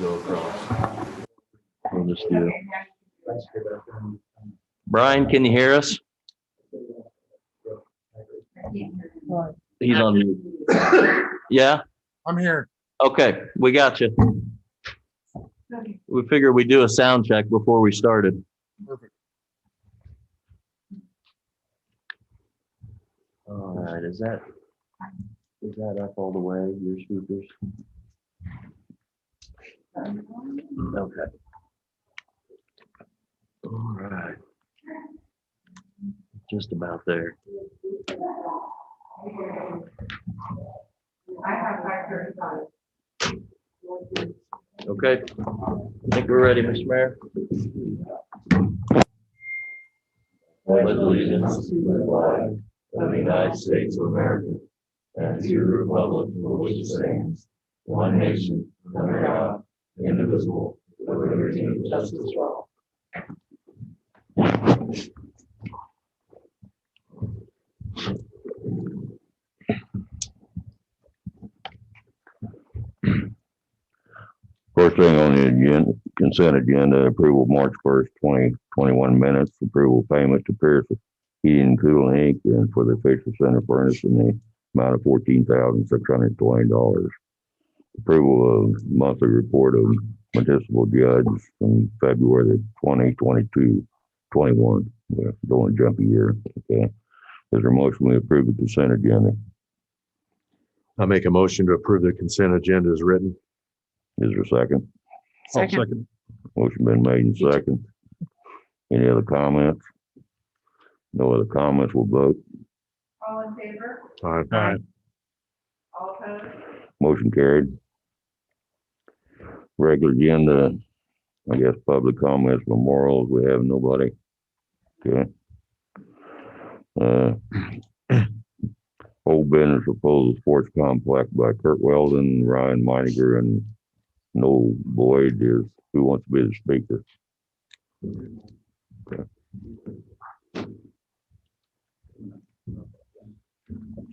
go across. We'll just do it. Brian, can you hear us? He's on mute. Yeah? I'm here. Okay, we got you. We figured we'd do a sound check before we started. Perfect. All right, is that up all the way, your speakers? Okay. All right. Just about there. Okay, I think we're ready, Mr. Mayor. Pledge allegiance to the flag of the United States of America and to the republic for which it stands, one nation, under God, indivisible, with liberty and justice for all. First thing on the agenda, consent agenda, approval March 1st, 2021 minutes, approval payment to Pierce Heating and Cooling Inc. and for the Fisher Center furnace in the amount of $14,620. Approval of monthly report of municipal judge from February 2022, 21. We're going jumpy year. Okay. Is there a motion we approve the consent agenda? I'll make a motion to approve the consent agenda as written. Is there a second? Second. Motion been made and second. Any other comments? No other comments, we'll vote. All in favor? Aye. All opposed? Motion carried. Regular agenda, I guess public comments, memorials, we have nobody. Okay. Old business proposal sports complex by Kurt Weldon, Ryan Meiniger, and Noel Boyd is, who wants to be the speaker? Okay.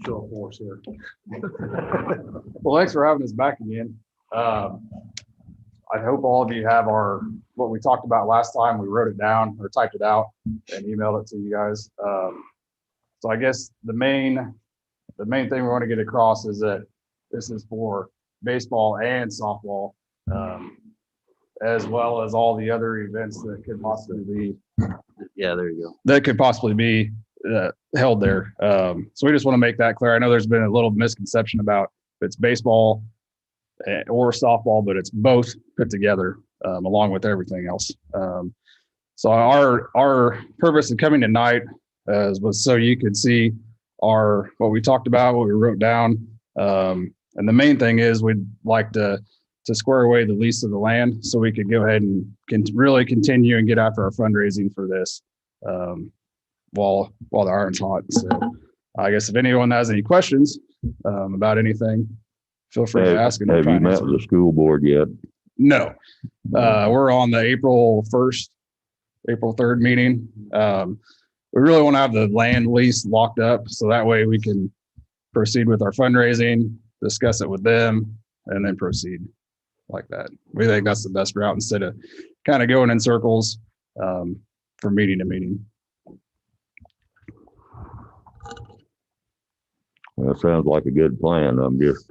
Show of force here. Well, thanks for having us back again. I hope all of you have what we talked about last time. We wrote it down or typed it out and emailed it to you guys. So I guess the main thing we want to get across is that this is for baseball and softball, as well as all the other events that could possibly be. Yeah, there you go. That could possibly be held there. So we just want to make that clear. I know there's been a little misconception about if it's baseball or softball, but it's both put together along with everything else. So our purpose of coming tonight was so you could see what we talked about, what we wrote down. And the main thing is we'd like to square away the lease of the land so we could go ahead and really continue and get after our fundraising for this while the iron's hot. So I guess if anyone has any questions about anything, feel free to ask. Have you met with the school board yet? No. We're on the April 3rd meeting. We really want to have the land lease locked up so that way we can proceed with our fundraising, discuss it with them, and then proceed like that. We think that's the best route instead of kind of going in circles from meeting to meeting. Well, that sounds like a good plan. I'm just,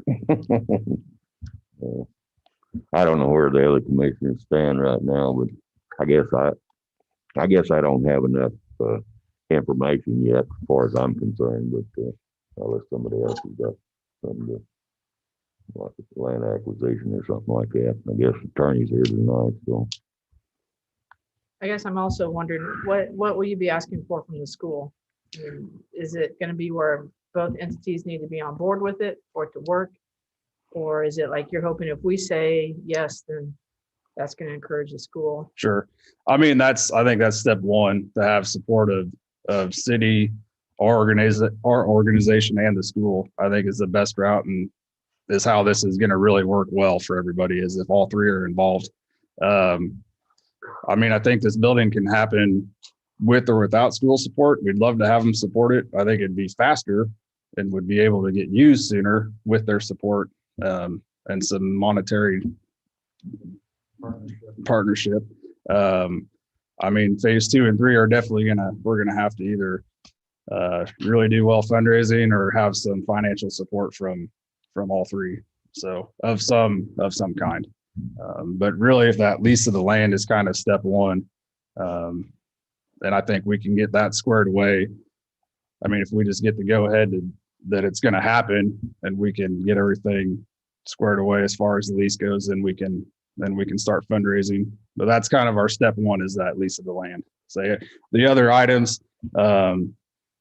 I don't know where the other commissioners stand right now, but I guess I don't have enough information yet as far as I'm concerned, but unless somebody else has got something like land acquisition or something like that. I guess the attorney's here tonight, so. I guess I'm also wondering, what will you be asking for from the school? I mean, is it going to be where both entities need to be on board with it for it to work? Or is it like you're hoping if we say yes, then that's going to encourage the school? Sure. I mean, I think that's step one, to have support of city, our organization and the school. I think is the best route, and is how this is going to really work well for everybody, is if all three are involved. I mean, I think this building can happen with or without school support. We'd love to have them support it. I think it'd be faster and would be able to get used sooner with their support and some monetary partnership. I mean, phase 2 and 3 are definitely we're gonna have to either really do well fundraising or have some financial support from all three. So of some kind. But really, if that lease of the land is kind of step one, then I think we can get that squared away. I mean, if we just get the go ahead that it's going to happen and we can get everything squared away as far as the lease goes, then we can start fundraising. But that's kind of our step one, is that lease of the land. So the other items, 2,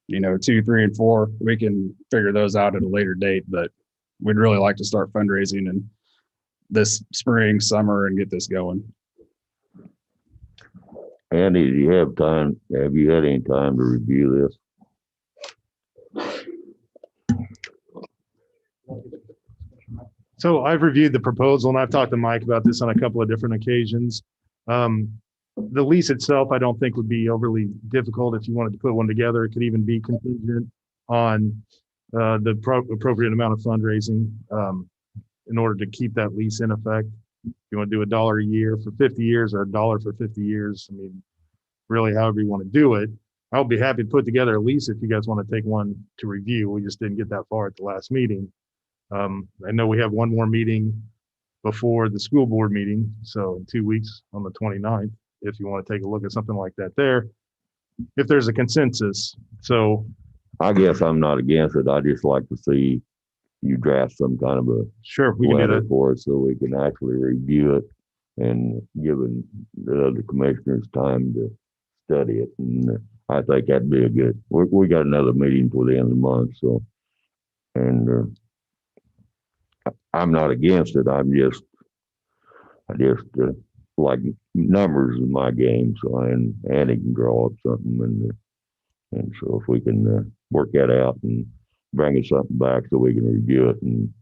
3, and 4, we can figure those out at a later date, but we'd really like to start fundraising in this spring, summer, and get this going. Andy, do you have time? Have you had any time to review this? So I've reviewed the proposal, and I've talked to Mike about this on a couple of different occasions. The lease itself, I don't think would be overly difficult if you wanted to put one together. It could even be contingent on the appropriate amount of fundraising in order to keep that lease in effect. If you want to do $1 a year for 50 years or $1 for 50 years, I mean, really, however you want to do it. I'll be happy to put together a lease if you guys want to take one to review. We just didn't get that far at the last meeting. I know we have one more meeting before the school board meeting, so in 2 weeks on the 29th, if you want to take a look at something like that there, if there's a consensus. So I guess I'm not against it. I just like to see you draft some kind of a sure, we can do letter that. for it so we can actually review it and giving the other commissioners time to study it. And I think that'd be a good, we got another meeting for the end of the month, so, and I'm not against it. I just like numbers in my game, so Andy can draw up something, and so if we can work that out and bring us something back so we can review it. And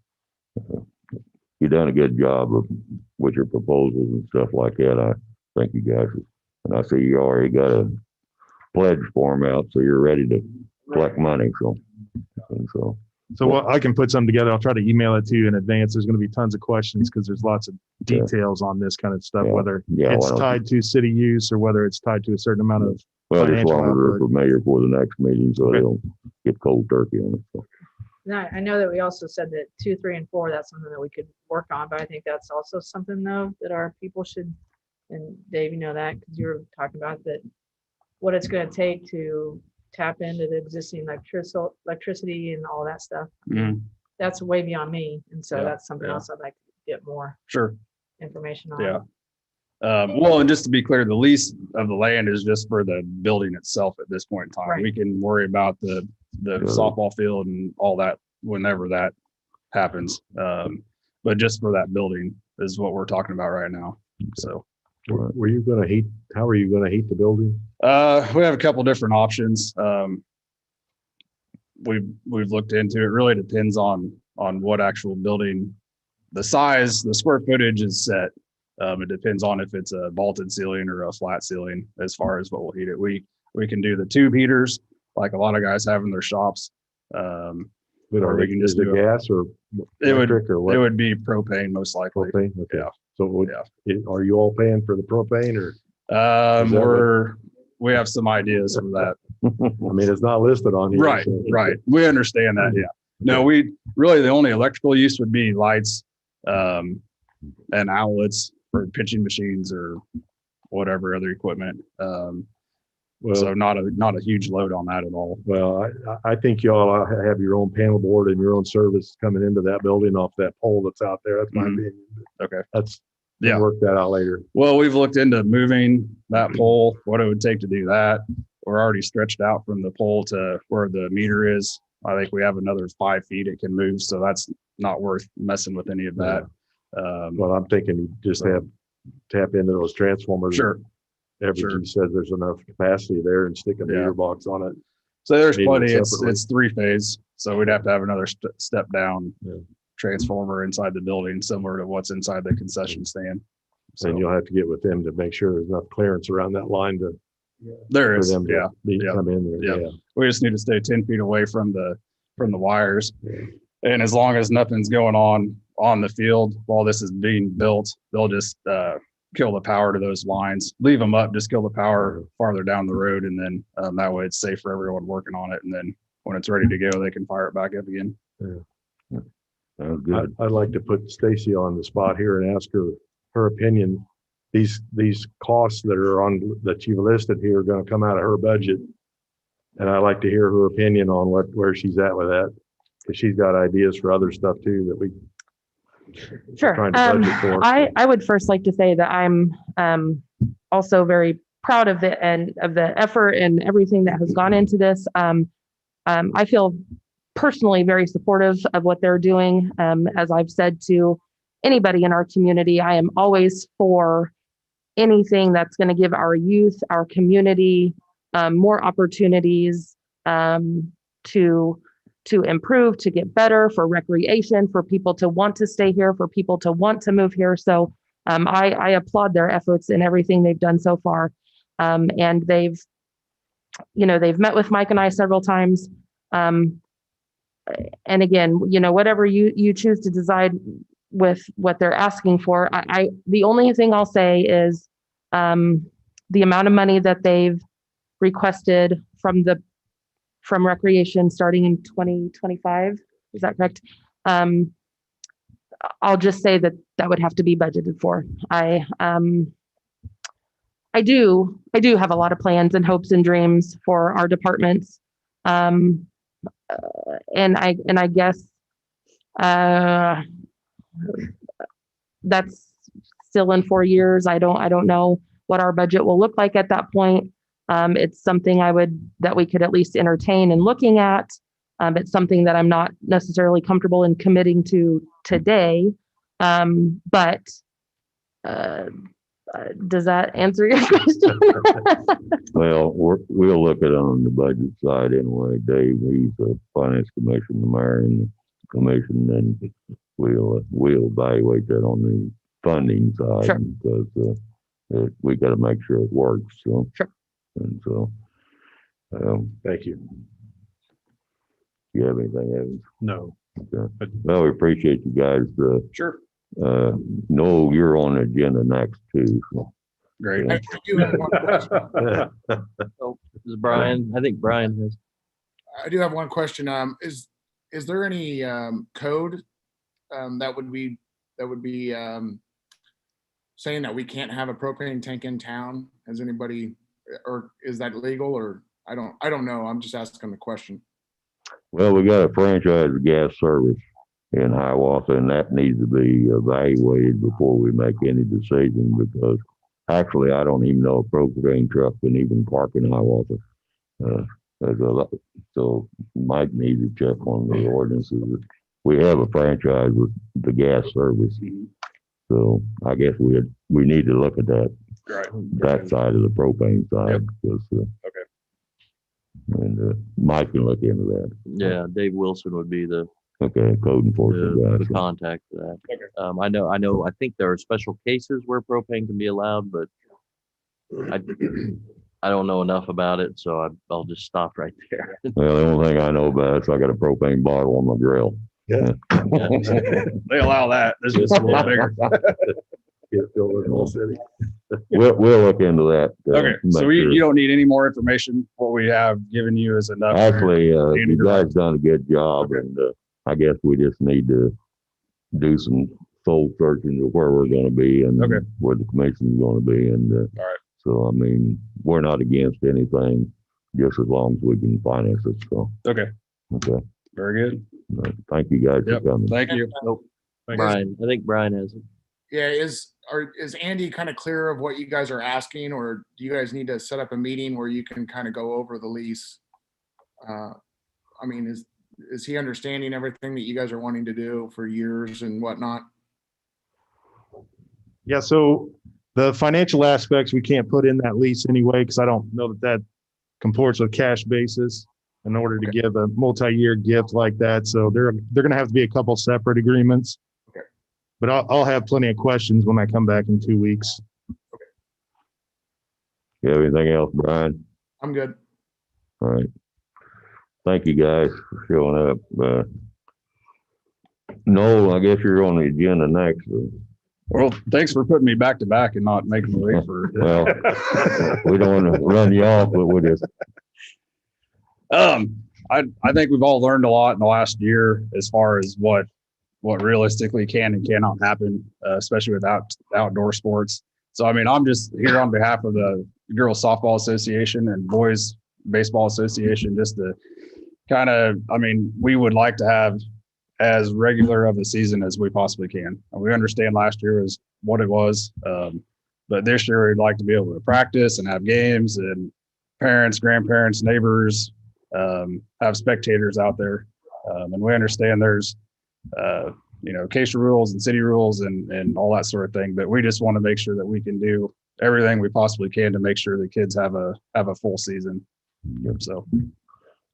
you've done a good job with your proposals and stuff like that. I thank you guys. And I see you already got a pledge form out, so you're ready to collect money. So what I can put something together. I'll try to email it to you in advance. There's going to be tons of questions because there's lots of details on this kind of stuff, whether it's tied to city use or whether it's tied to a certain amount of well, just as financial long as they're output. familiar for the next meeting, so they don't get cold turkey on it. So. Now, I know that we also said that 2, 3, and 4, that's something that we could work on, but I think that's also something though that our people should, and Dave, you know that because you were talking about that, what it's going to take to tap into the existing electricity and all that stuff. Mhm. That's way beyond me. And so Yeah, that's something else I'd like to get more Sure. information on. Yeah. Well, and just to be clear, the lease of the land is just for the building itself at this point in time. Right. We can worry about the softball field and all that whenever that happens. But just for that building is what we're talking about right now. So Were you going to heat? How are you going to heat the building? we have a couple different options. We've looked into it. Really depends on what actual building, the size, the square footage is set. It depends on if it's a vaulted ceiling or a flat ceiling as far as what we'll heat it. We can do the tube heaters like a lot of guys have in their shops. Or we can just do gas or electric or what? It would be propane most likely. Propane? Okay. Yeah. So are you all paying for the propane or? We have some ideas for that. I mean, it's not listed on here. Right, so- right. We understand that. Yeah. No, we really, the only electrical use would be lights, and outlets for pitching machines or whatever other equipment. Well, So not a huge load on that at all. well, I think y'all have your own panel board and your own service coming into that building off that pole that's out there. That's my Mhm. opinion. Okay. We'll work that out later. Well, we've looked into moving that pole, what it would take to do that. We're already stretched out from the pole to where the meter is. I think we have another 5 feet it can move, so that's not worth messing with any of that. Well, I'm thinking you just tap into those transformers. Sure. Everything says there's enough capacity there and stick a Yeah. meter box on it. So there's Maybe plenty. separately. It's 3-phase, so we'd have to have another step down Yeah. transformer inside the building, similar to what's inside the concession stand. And So you'll have to get with them to make sure there's enough clearance around that line there for is, them yeah. to Yeah. come in there. Yeah. We just need to stay 10 feet away from the wires. Yeah. And as long as nothing's going on the field while this is being built, they'll just kill the power to those lines, leave them up, just kill the power farther down the road. And then that way it's safe for everyone working on it. And then when it's ready to go, they can fire it back up again. Sounds good. I'd like to put Stacy on the spot here and ask her opinion. These costs that you've listed here are going to come out of her budget. And I'd like to hear her opinion on where she's at with that. Because she's got ideas for other stuff too that we Sure. trying to budget for. I would first like to say that I'm also very proud of it and of the effort and everything that has gone into this. I feel personally very supportive of what they're doing. As I've said to anybody in our community, I am always for anything that's going to give our youth, our community, more opportunities to improve, to get better, for recreation, for people to want to stay here, for people to want to move here. So I applaud their efforts and everything they've done so far. And they've met with Mike and I several times. And again, whatever you choose to decide with what they're asking for, the only thing I'll say is the amount of money that they've requested from recreation starting in 2025. Is that correct? I'll just say that would have to be budgeted for. I do have a lot of plans and hopes and dreams for our departments. And I guess that's still in 4 years. I don't know what our budget will look like at that point. It's something that we could at least entertain and looking at. It's something that I'm not necessarily comfortable in committing to today. But does that answer your question? Well, we'll look at it on the budget side anyway. Dave, he's the finance commission, the mayor and the commission, and we'll evaluate that on the funding side. Sure. Because we got to make sure it works. So. Sure. And so, Thank you. you have anything, Evans? No. Okay. Well, we appreciate you guys. Sure. Noel, you're on the agenda next too. So. Great. I do have one question. Oh, this is Brian. I think Brian has. I do have one question. Is there any code that would be saying that we can't have a propane tank in town? Has anybody, or is that legal, or I don't know. I'm just asking the question. Well, we got a franchise gas service in Hiawatha, and that needs to be evaluated before we make any decision, because actually I don't even know a propane truck can even park in Hiawatha. So Mike needs to check on the ordinances. We have a franchise with the gas service. So I guess we need to look at that. Right. That side of the propane side. Yep. Because, Okay. And Mike can look into that. Yeah, Dave Wilson would be the Okay, code enforcement guy. the So, contact for that. Okay. I know. I think there are special cases where propane can be allowed, but I don't know enough about it, so I'll just stop right there. Well, the only thing I know about is I got a propane bottle on my grill. Yeah. They allow that. This is a little bigger. Get filled in the whole city. We'll look into that. Okay. So make sure. you don't need any more information. What we have given you is enough. Actually, Andy, you guys done a good job, and I guess we just need to do some soul searching of where we're going to be and Okay. where the commission's going to be. And All right. so, I mean, we're not against anything, just as long as we can finance it. So, Okay. okay. Very good. Thank you guys Yep. for coming. Thank you. Brian, I think Brian has it. Yeah, is Andy kind of clear of what you guys are asking, or do you guys need to set up a meeting where you can kind of go over the lease? I mean, is he understanding everything that you guys are wanting to do for years and whatnot? Yeah, so the financial aspects, we can't put in that lease anyway, because I don't know that comports with cash basis in order to give a multi-year gift like that. So they're going to have to be a couple separate agreements. Okay. But I'll have plenty of questions when I come back in 2 weeks. You have anything else, Brian? I'm good. All right. Thank you guys for showing up. Noel, I guess you're on the agenda next. Well, thanks for putting me back to back and not making me wait for. Well, we don't want to run you off, but we just, I think we've all learned a lot in the last year as far as what realistically can and cannot happen, especially with outdoor sports. So, I mean, I'm just here on behalf of the Girls Softball Association and Boys Baseball Association, just to kind of, I mean, we would like to have as regular of a season as we possibly can. And we understand last year was what it was. But this year we'd like to be able to practice and have games and parents, grandparents, neighbors, have spectators out there. And we understand there's, CASA rules and city rules and all that sort of thing. But we just want to make sure that we can do everything we possibly can to make sure the kids have a full season. So,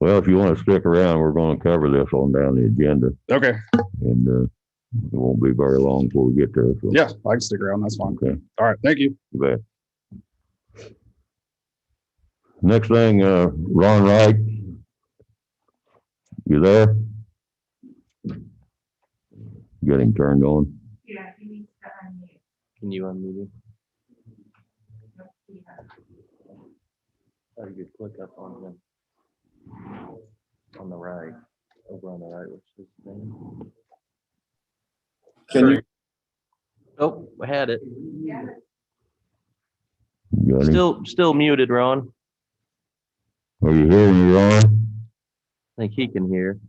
well, if you want to stick around, we're going to cover this on down the agenda, okay. and it won't be very long before we get there. So. Yeah, I can stick around. That's fine. Okay. All right. Thank you. You bet. Next thing, Ron Wright. You there? Get him turned on. Can you unmute him? How do you click up on him? On the right, over on the right, what's his name? Can you? Oh, I had it. You got him? Still muted, Ron. Are you hearing me, Ron? I think he can hear.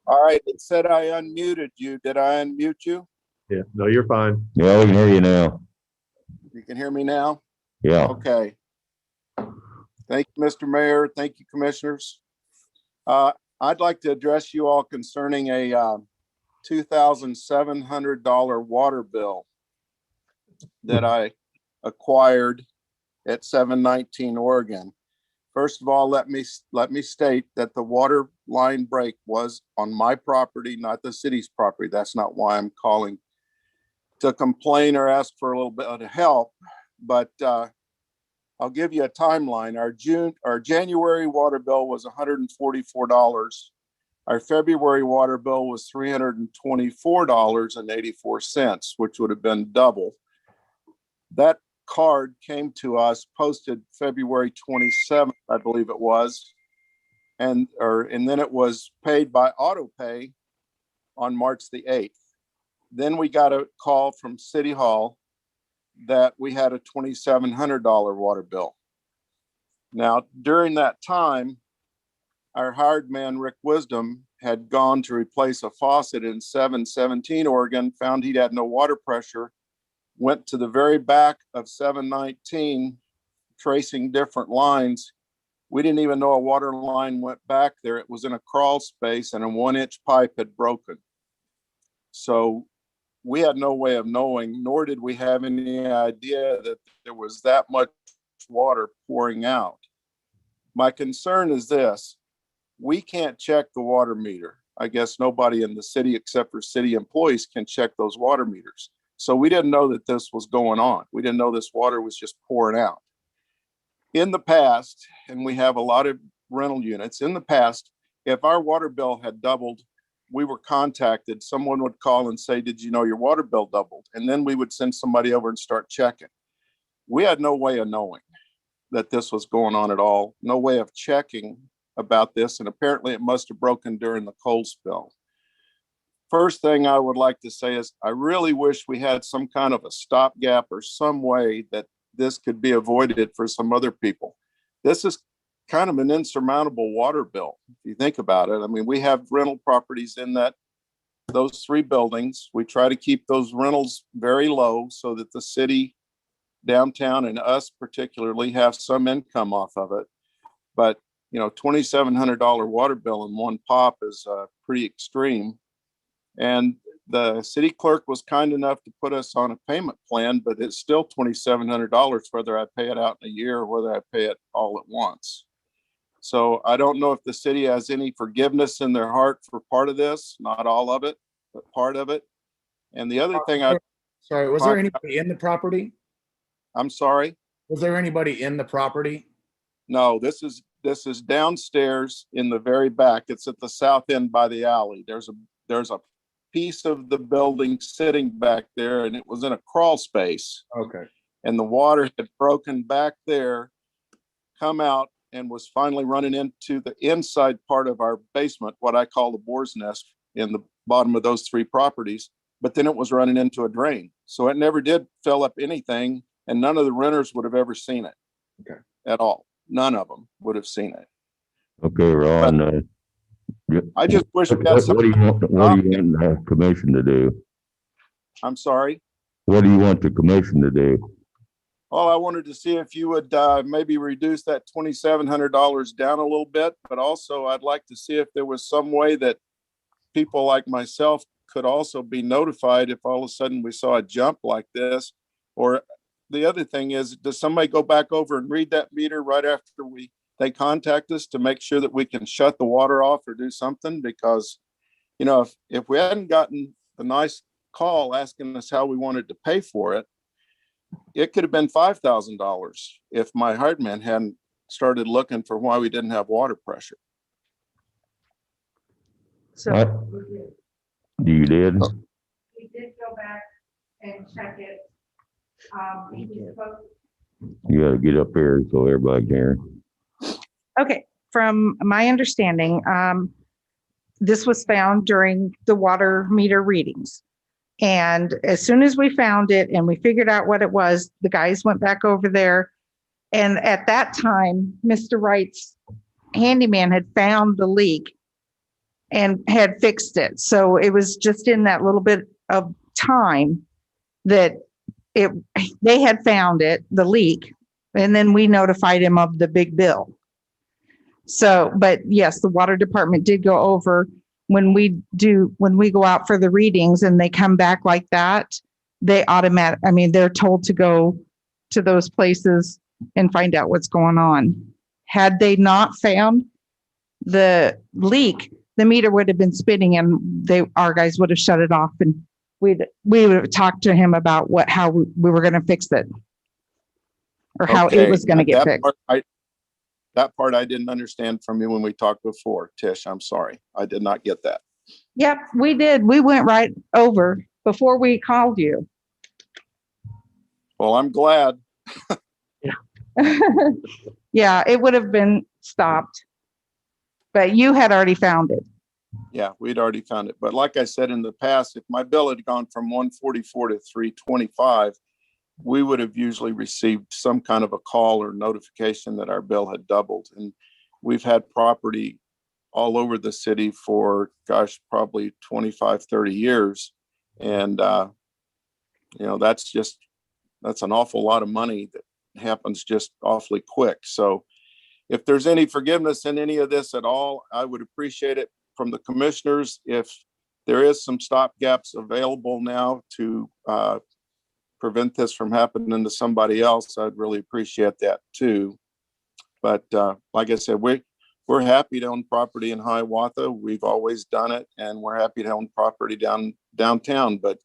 All right, it said I unmuted you. Did I unmute you? Yeah, no, you're fine. Yeah, we can hear you now. You can hear me now? Yeah. Okay. Thank you, Mr. Mayor. Thank you, commissioners. I'd like to address you all concerning a $2,700 water bill that I acquired at 719 Oregon. First of all, let me state that the water line break was on my property, not the city's property. That's not why I'm calling to complain or ask for a little bit of help. But I'll give you a timeline. Our January water bill was $144. Our February water bill was $324.84, which would have been double. That card came to us posted February 27th, I believe it was. And then it was paid by auto pay on March the 8th. Then we got a call from City Hall that we had a $2,700 water bill. Now, during that time, our hired man, Rick Wisdom, had gone to replace a faucet in 717 Oregon, found he had no water pressure, went to the very back of 719, tracing different lines. We didn't even know a water line went back there. It was in a crawl space and a 1-inch pipe had broken. So we had no way of knowing, nor did we have any idea that there was that much water pouring out. My concern is this: we can't check the water meter. I guess nobody in the city except for city employees can check those water meters. So we didn't know that this was going on. We didn't know this water was just pouring out. In the past, and we have a lot of rental units, in the past, if our water bill had doubled, we were contacted. Someone would call and say, did you know your water bill doubled? And then we would send somebody over and start checking. We had no way of knowing that this was going on at all. No way of checking about this. And apparently it must have broken during the cold spill. First thing I would like to say is I really wish we had some kind of a stopgap or some way that this could be avoided for some other people. This is kind of an insurmountable water bill, if you think about it. I mean, we have rental properties in those 3 buildings. We try to keep those rentals very low so that the city, downtown, and us particularly have some income off of it. But, $2,700 water bill in one pop is pretty extreme. And the city clerk was kind enough to put us on a payment plan, but it's still $2,700, whether I pay it out in a year or whether I pay it all at once. So I don't know if the city has any forgiveness in their heart for part of this, not all of it, but part of it. And the other thing Sorry, was there anybody in the property? I'm sorry? Was there anybody in the property? No, this is downstairs in the very back. It's at the south end by the alley. There's a piece of the building sitting back there, and it was in a crawl space. Okay. And the water had broken back there, come out, and was finally running into the inside part of our basement, what I call the boar's nest, in the bottom of those three properties. But then it was running into a drain. So it never did fill up anything, and none of the renters would have ever seen it. Okay. At all. None of them would have seen it. Okay, Ron, I just wish we had what do you want, what do you something. want the commission to do? I'm sorry. What do you want the commission to do? Well, I wanted to see if you would maybe reduce that $2,700 down a little bit, but also I'd like to see if there was some way that people like myself could also be notified if all of a sudden we saw a jump like this. Or the other thing is, does somebody go back over and read that meter right after they contact us to make sure that we can shut the water off or do something? Because, you know, if we hadn't gotten the nice call asking us how we wanted to pay for it, it could have been $5,000 if my hard man hadn't started looking for why we didn't have water pressure. So You did? We did go back and check it. We spoke. You gotta get up here so everybody can hear. Okay, from my understanding, this was found during the water meter readings. And as soon as we found it and we figured out what it was, the guys went back over there. And at that time, Mr. Wright's handyman had found the leak and had fixed it. So it was just in that little bit of time that they had found it, the leak, and then we notified him of the big bill. So, but yes, the water department did go over when we go out for the readings and they come back like that, they're told to go to those places and find out what's going on. Had they not found the leak, the meter would have been spinning and our guys would have shut it off, and we would have talked to him about how we were going to fix it or how it was going to get fixed. That part I didn't understand from you when we talked before, Tish. I'm sorry. I did not get that. Yep, we did. We went right over before we called you. Well, I'm glad. Yeah, it would have been stopped, but you had already found it. Yeah, we'd already found it. But like I said in the past, if my bill had gone from 144 to 325, we would have usually received some kind of a call or notification that our bill had doubled. And we've had property all over the city for, probably 25, 30 years. And, that's an awful lot of money that happens just awfully quick. So if there's any forgiveness in any of this at all, I would appreciate it from the commissioners. If there is some stopgaps available now to prevent this from happening to somebody else, I'd really appreciate that too. But like I said, we're happy to own property in Hiawatha. We've always done it, and we're happy to own property downtown. But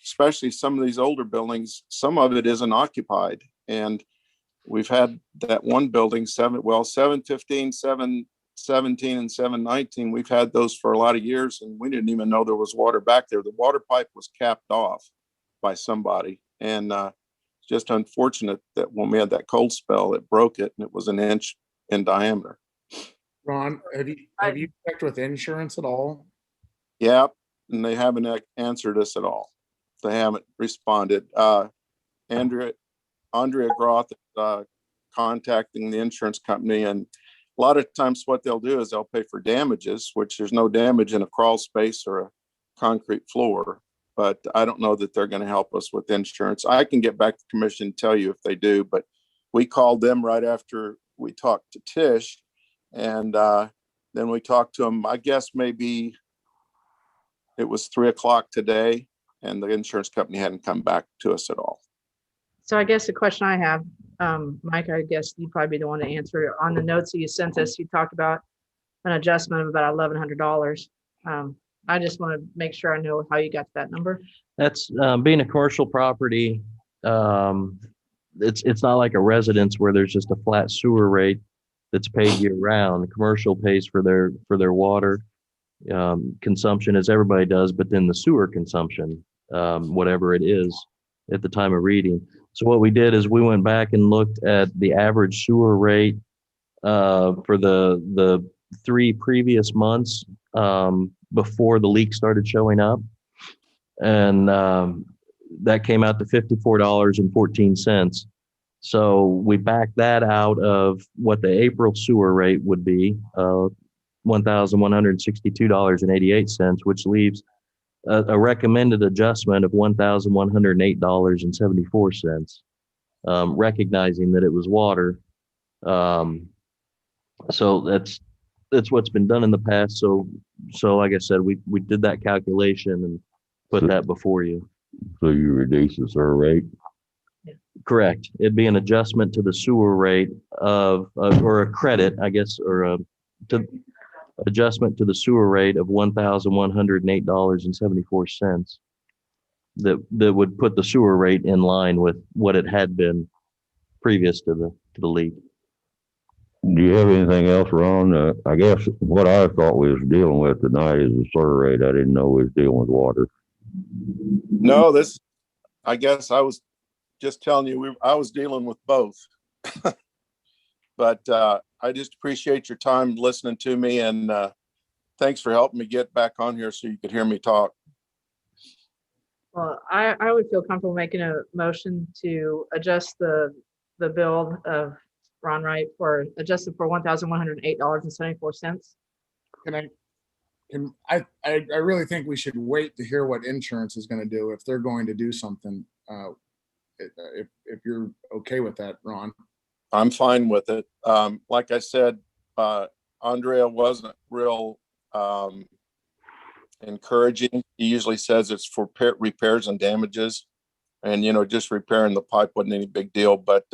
especially some of these older buildings, some of it isn't occupied, and we've had that one building 715, 717, and 719. We've had those for a lot of years, and we didn't even know there was water back there. The water pipe was capped off by somebody, and just unfortunate that when we had that cold spell, it broke it, and it was an inch in diameter. Ron, have you checked with insurance at all? Yeah, and they haven't answered us at all. They haven't responded. Andrea Groth is contacting the insurance company, and a lot of times what they'll do is they'll pay for damages, which there's no damage in a crawl space or a concrete floor. But I don't know that they're going to help us with insurance. I can get back to the commission and tell you if they do, but we called them right after we talked to Tish, and then we talked to them, I guess maybe it was 3:00 today, and the insurance company hadn't come back to us at all. So I guess the question I have, Mike, I guess you'd probably be the one to answer. On the notes that you sent us, you talked about an adjustment of about $1,100. I just want to make sure I know how you got to that number. That's being a commercial property. it's not like a residence where there's just a flat sewer rate that's paid year round. Commercial pays for their water consumption as everybody does, but then the sewer consumption, whatever it is at the time of reading. So what we did is we went back and looked at the average sewer rate for the 3 previous months before the leak started showing up. And that came out to $54.14. So we backed that out of what the April sewer rate would be, $1,162.88, which leaves a recommended adjustment of $1,108.74, recognizing that it was water. So that's what's been done in the past. So like I said, we did that calculation and put that before you. So you reduce the sewer rate? Correct. It'd be an adjustment to the sewer rate or a credit, I guess, or adjustment to the sewer rate of $1,108.74 that would put the sewer rate in line with what it had been previous to the leak. Do you have anything else, Ron? I guess what I thought we was dealing with tonight is the sewer rate. I didn't know we was dealing with water. No, I guess I was just telling you, I was dealing with both. But I just appreciate your time listening to me, and thanks for helping me get back on here so you could hear me talk. Well, I would feel comfortable making a motion to adjust the bill of Ron Wright adjusted for $1,108.74. I really think we should wait to hear what insurance is going to do if they're going to do something. If you're okay with that, Ron. I'm fine with it. Like I said, Andrea wasn't real encouraging. He usually says it's for repairs and damages, and just repairing the pipe wasn't any big deal. But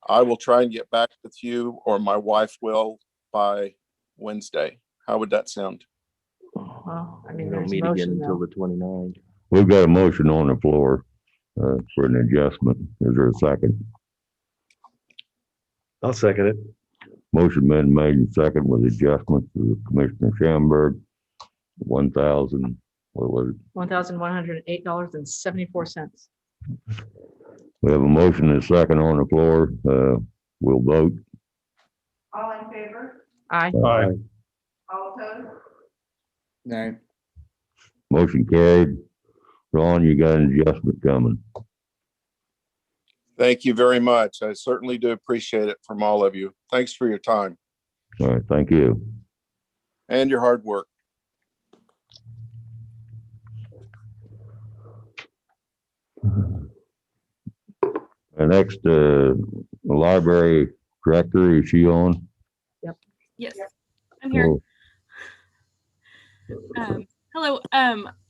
I will try and get back with you, or my wife will, by Wednesday. How would that sound? Well, I We mean, don't there's a meet again motion until now. the 29th. We've got a motion on the floor for an adjustment. Is there a second? I'll second it. Motion been made and second with adjustment to Commissioner Schamberg. 1,000, what was it? $1,108.74. We have a motion and a second on the floor. We'll vote. All in favor? Aye. Aye. All opposed? No. Motion carried. Ron, you got an adjustment coming. Thank you very much. I certainly do appreciate it from all of you. Thanks for your time All right, thank you. and your hard work. The next, library director, is she on? Yes, I'm here. Oh, Hello.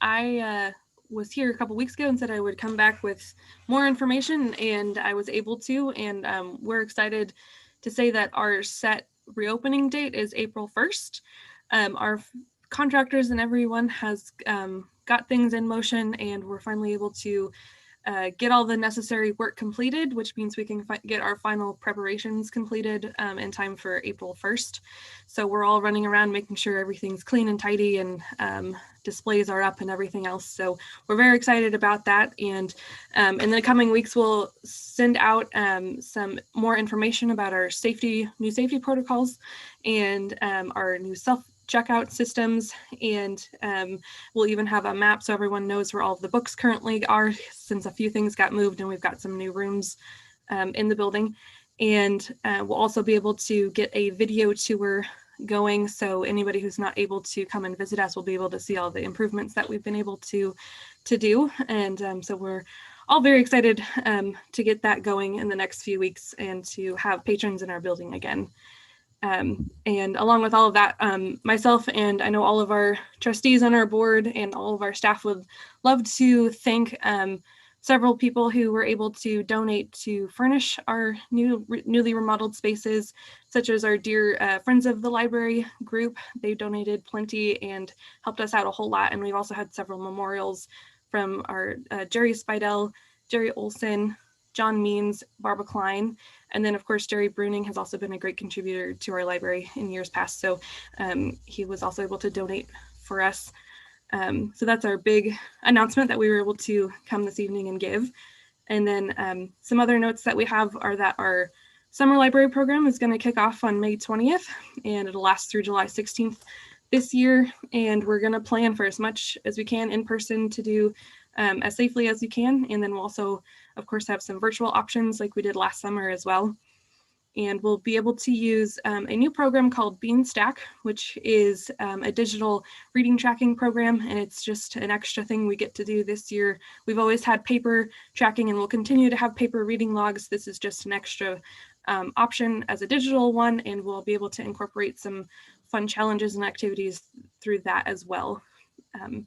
I was here a couple weeks ago and said I would come back with more information, and I was able to. And we're excited to say that our set reopening date is April 1st. Our contractors and everyone has got things in motion, and we're finally able to get all the necessary work completed, which means we can get our final preparations completed in time for April 1st. So we're all running around making sure everything's clean and tidy, and displays are up and everything else. So we're very excited about that. And in the coming weeks, we'll send out some more information about our new safety protocols and our new self-checkout systems, and we'll even have a map so everyone knows where all of the books currently are, since a few things got moved and we've got some new rooms in the building. And we'll also be able to get a video tour going, so anybody who's not able to come and visit us will be able to see all the improvements that we've been able to do. And so we're all very excited to get that going in the next few weeks and to have patrons in our building again. And along with all of that, myself and I know all of our trustees on our board and all of our staff would love to thank several people who were able to donate to furnish our newly remodeled spaces, such as our dear Friends of the Library group. They donated plenty and helped us out a whole lot. And we've also had several memorials from our Jerry Spidell, Jerry Olson, John Means, Barbara Klein, and then of course Jerry Bruning has also been a great contributor to our library in years past. So he was also able to donate for us. So that's our big announcement that we were able to come this evening and give. And then some other notes that we have are that our summer library program is going to kick off on May 20th, and it'll last through July 16th this year. And we're going to plan for as much as we can in person to do as safely as we can. And then we'll also, of course, have some virtual options like we did last summer as well. And we'll be able to use a new program called Beanstack, which is a digital reading tracking program. And it's just an extra thing we get to do this year. We've always had paper tracking and we'll continue to have paper reading logs. This is just an extra option as a digital one, and we'll be able to incorporate some fun challenges and activities through that as well. And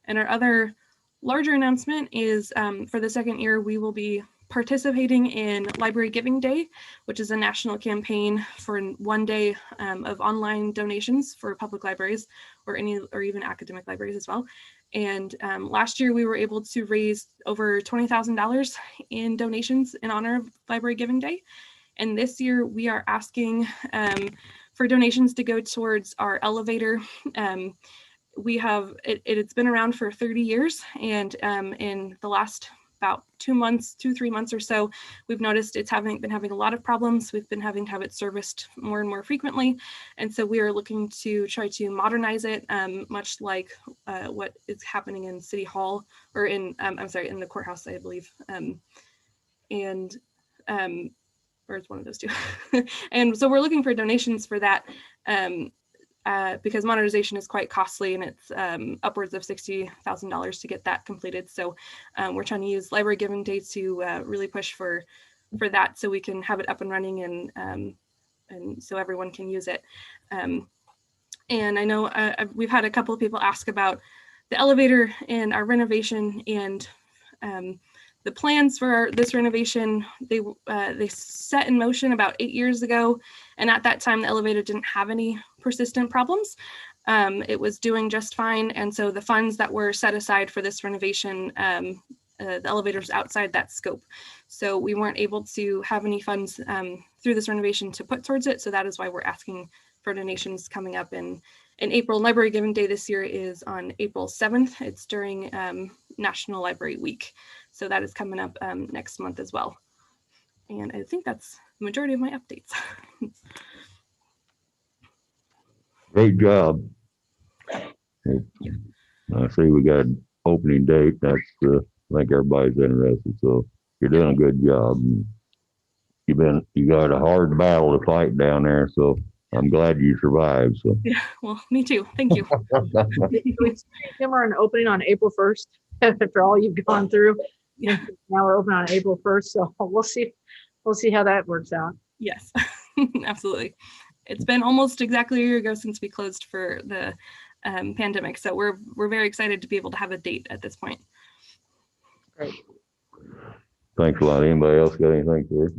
our other larger announcement is for the second year, we will be participating in Library Giving Day, which is a national campaign for 1 day of online donations for public libraries or even academic libraries as well. And last year we were able to raise over $20,000 in donations in honor of Library Giving Day. And this year we are asking for donations to go towards our elevator. It's been around for 30 years, and in the last about 3 months or so, we've noticed it's been having a lot of problems. We've been having to have it serviced more and more frequently. And so we are looking to try to modernize it, much like what is happening in City Hall, or in the courthouse, I believe. Or it's one of those two. And so we're looking for donations for that because modernization is quite costly, and it's upwards of $60,000 to get that completed. So we're trying to use Library Giving Day to really push for that, so we can have it up and running and so everyone can use it. And I know we've had a couple of people ask about the elevator and our renovation, and the plans for this renovation, they set in motion about 8 years ago. And at that time, the elevator didn't have any persistent problems. It was doing just fine. And so the funds that were set aside for this renovation, the elevator's outside that scope. So we weren't able to have any funds through this renovation to put towards it. So that is why we're asking for donations coming up in April. Library Giving Day this year is on April 7th. It's during National Library Week. So that is coming up next month as well. And I think that's the majority of my updates. Great job. I see we got an opening date. That's, I think everybody's interested. So you're doing a good job. You got a hard battle to fight down there. So I'm glad you survived. So yeah, well, me too. Thank you. We're an opening on April 1st after all you've gone through. Yeah. Now we're open on April 1st, so we'll see how that works out. Yes, absolutely. It's been almost exactly a year ago since we closed for the pandemic, so we're very excited to be able to have a date at this point. Great. Thanks a lot. Anybody else got anything for us?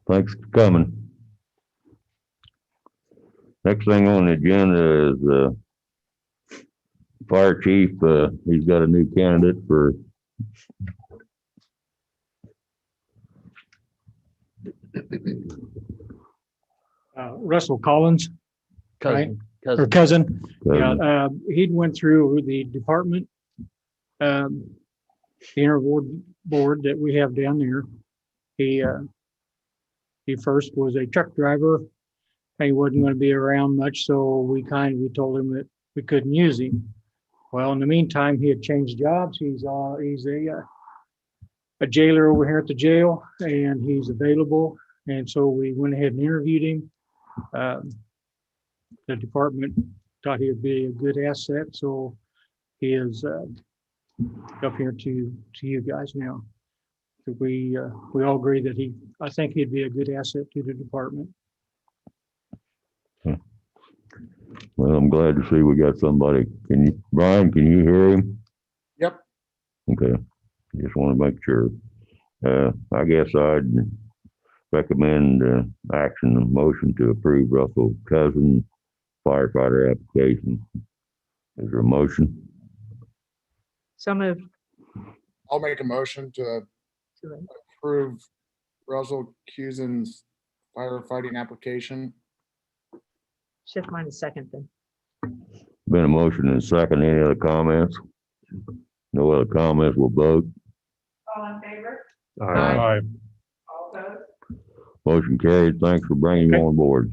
Thanks for coming. Next thing on the agenda is fire chief. He's got a new candidate for Russell Collins, Cousin. or cousin. Yeah, he went through the department, the board that we have down there. He first was a truck driver. He wasn't going to be around much, so we told him that we couldn't use him. Well, in the meantime, he had changed jobs. He's a jailer over here at the jail, and he's available. And so we went ahead and interviewed him. The department thought he would be a good asset, so he is up here to you guys now. So we all agree that I think he'd be a good asset to the department. Well, I'm glad to see we got somebody. Brian, can you hear him? Yep. Okay. Just want to make sure. I guess I'd recommend action and motion to approve Russell Cousin firefighter application. Is there a motion? So moved. I'll make a motion to to it. Approve Russell Cusin's firefighting application. Shift mine to second then. Been a motion and a second. Any other comments? No other comments, we'll vote. All in favor? Aye. Aye. All opposed? Motion carried. Thanks for bringing him on board.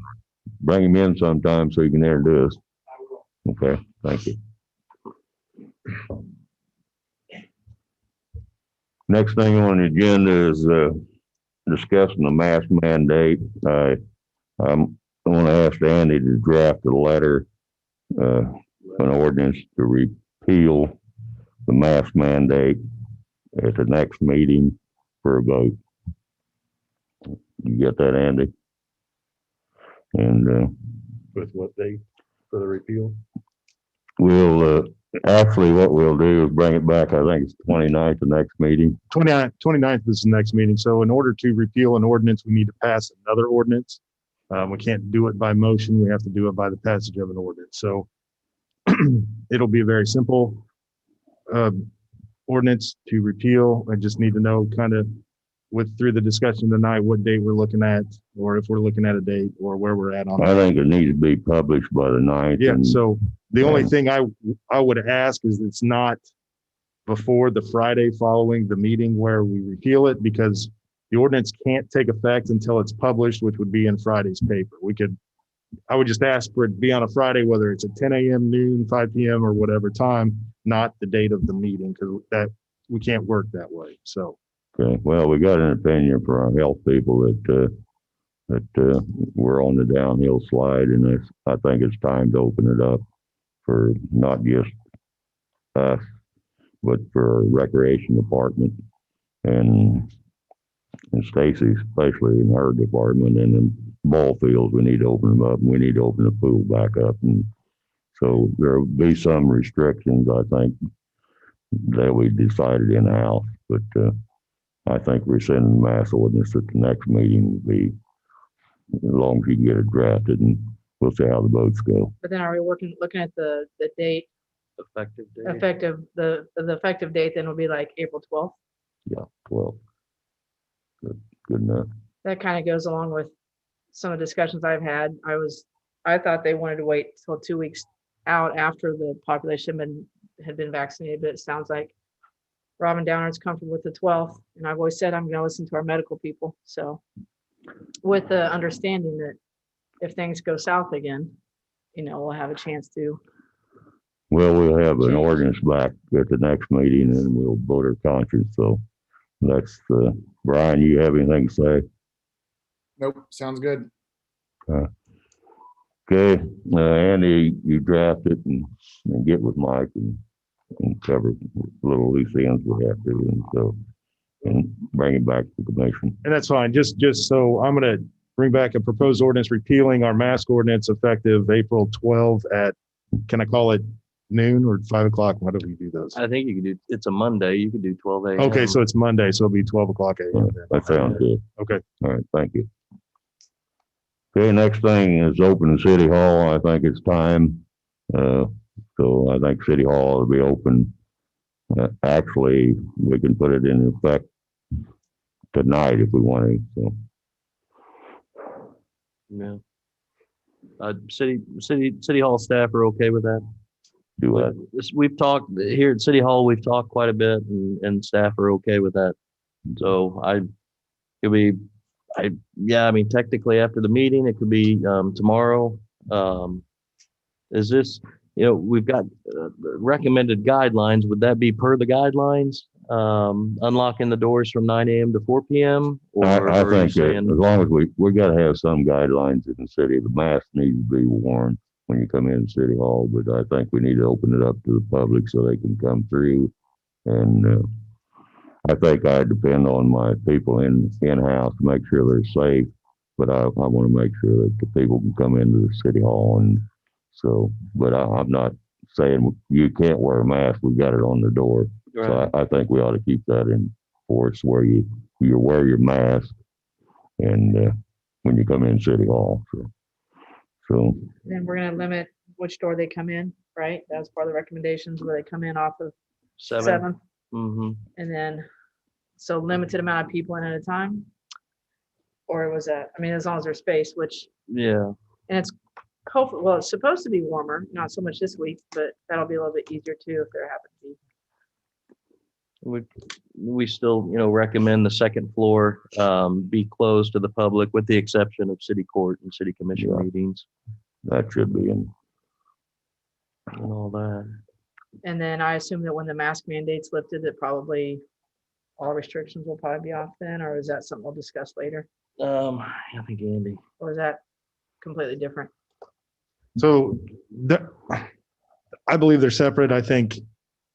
Bring him in sometime so you can introduce. Okay, thank you. Next thing on the agenda is discussing the mask mandate. I'm going to ask Andy to draft a letter, an ordinance to repeal the mask mandate at the next meeting for a vote. You get that, Andy? And With what date for the repeal? we'll actually what we'll do is bring it back. I think it's 29th, the next meeting. 29th is the next meeting. So in order to repeal an ordinance, we need to pass another ordinance. We can't do it by motion. We have to do it by the passage of an ordinance. So it'll be a very simple ordinance to repeal. I just need to know kind of through the discussion tonight, what date we're looking at, or if we're looking at a date or where we're at on I it. think it needs to be published by the 9th. Yeah, and so the only thing I would ask is it's not before the Friday following the meeting where we repeal it, because the ordinance can't take effect until it's published, which would be in Friday's paper. I would just ask for it to be on a Friday, whether it's at 10 a.m., noon, 5 p.m., or whatever time, not the date of the meeting, because we can't work that way. So. Okay, well, we got an opinion for our health people that we're on the downhill slide, and I think it's time to open it up for not just us, but for our recreation department and Stacy, especially in her department, and then ball fields, we need to open them up, and we need to open the pool back up. And so there'll be some restrictions, I think, that we decided in-house, but I think rescinding the mask ordinance at the next meeting would be, as long as you can get it drafted, and we'll see how the votes go. But then are we looking at the date, Effective date. the effective date, then will be like April 12th? Yeah, well, good enough. That kind of goes along with some of the discussions I've had. I thought they wanted to wait till 2 weeks out after the population had been vaccinated, but it sounds like Robin Downer's comfortable with the 12th, and I've always said I'm going to listen to our medical people. So with the understanding that if things go south again, we'll have a chance to. Well, we'll have an ordinance back at the next meeting, and we'll vote our conscience. So that's, Brian, you have anything to say? Nope, sounds good. Okay, Andy, you draft it and get with Mike and cover little loose ends we have to, and bring it back to the commission. And that's fine. Just so I'm going to bring back a proposed ordinance repealing our mask ordinance effective April 12 at, can I call it noon or 5 o'clock? Why don't we do those? I think you could do, it's a Monday, you could do 12 a.m. Okay, so it's Monday, so it'll be 12 o'clock a.m. That sounds good. Okay. All right, thank you. Okay, next thing is open City Hall. I think it's time. So I think City Hall will be open. Actually, we can put it in effect tonight if we want to. So. Yeah. City Hall staff are okay with that. Do that. We've talked here at City Hall, we've talked quite a bit, and staff are okay with that. So I mean, technically after the meeting, it could be tomorrow. Is this, we've got recommended guidelines. Would that be per the guidelines? Unlocking the doors from 9 a.m. to 4 p.m. I think as long as we got to have some guidelines in the city. The mask needs to be worn when you come in City Hall, but I think we need to open it up to the public so they can come through. And I think I depend on my people in-house to make sure they're safe, but I want to make sure that the people can come into the City Hall. And so, but I'm not saying you can't wear a mask. We got it on the door. Right. So I think we ought to keep that in force where you wear your mask and when you come in City Hall. So Then we're going to limit which door they come in, right? That's part of the recommendations where they come in off of 7th. Mm-hmm. And then so limited amount of people in at a time? Or was that, I mean, as long as there's space, which, Yeah. and it's hopefully, well, it's supposed to be warmer, not so much this week, but that'll be a little bit easier too if there happens to be. We still, recommend the second floor be closed to the public with the exception of city court and city commission Yeah. meetings That should be in. and all that. And then I assume that when the mask mandate's lifted, that probably all restrictions will probably be off then, or is that something we'll discuss later? I think Andy. Or is that completely different? So I believe they're separate. I think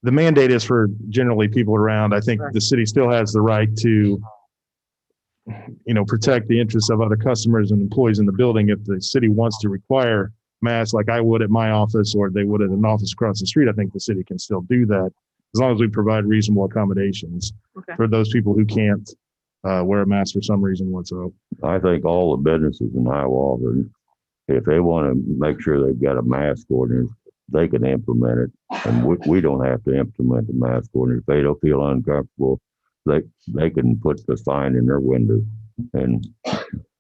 the mandate is for generally people around. I think Right. the city still has the right to, protect the interests of other customers and employees in the building. If the city wants to require masks like I would at my office or they would at an office across the street, I think the city can still do that as long as we provide reasonable accommodations Okay. for those people who can't wear a mask for some reason whatsoever. I think all the businesses in Hiawatha, if they want to make sure they've got a mask ordinance, they can implement it. And we don't have to implement the mask ordinance. If they don't feel uncomfortable, they can put the sign in their window. And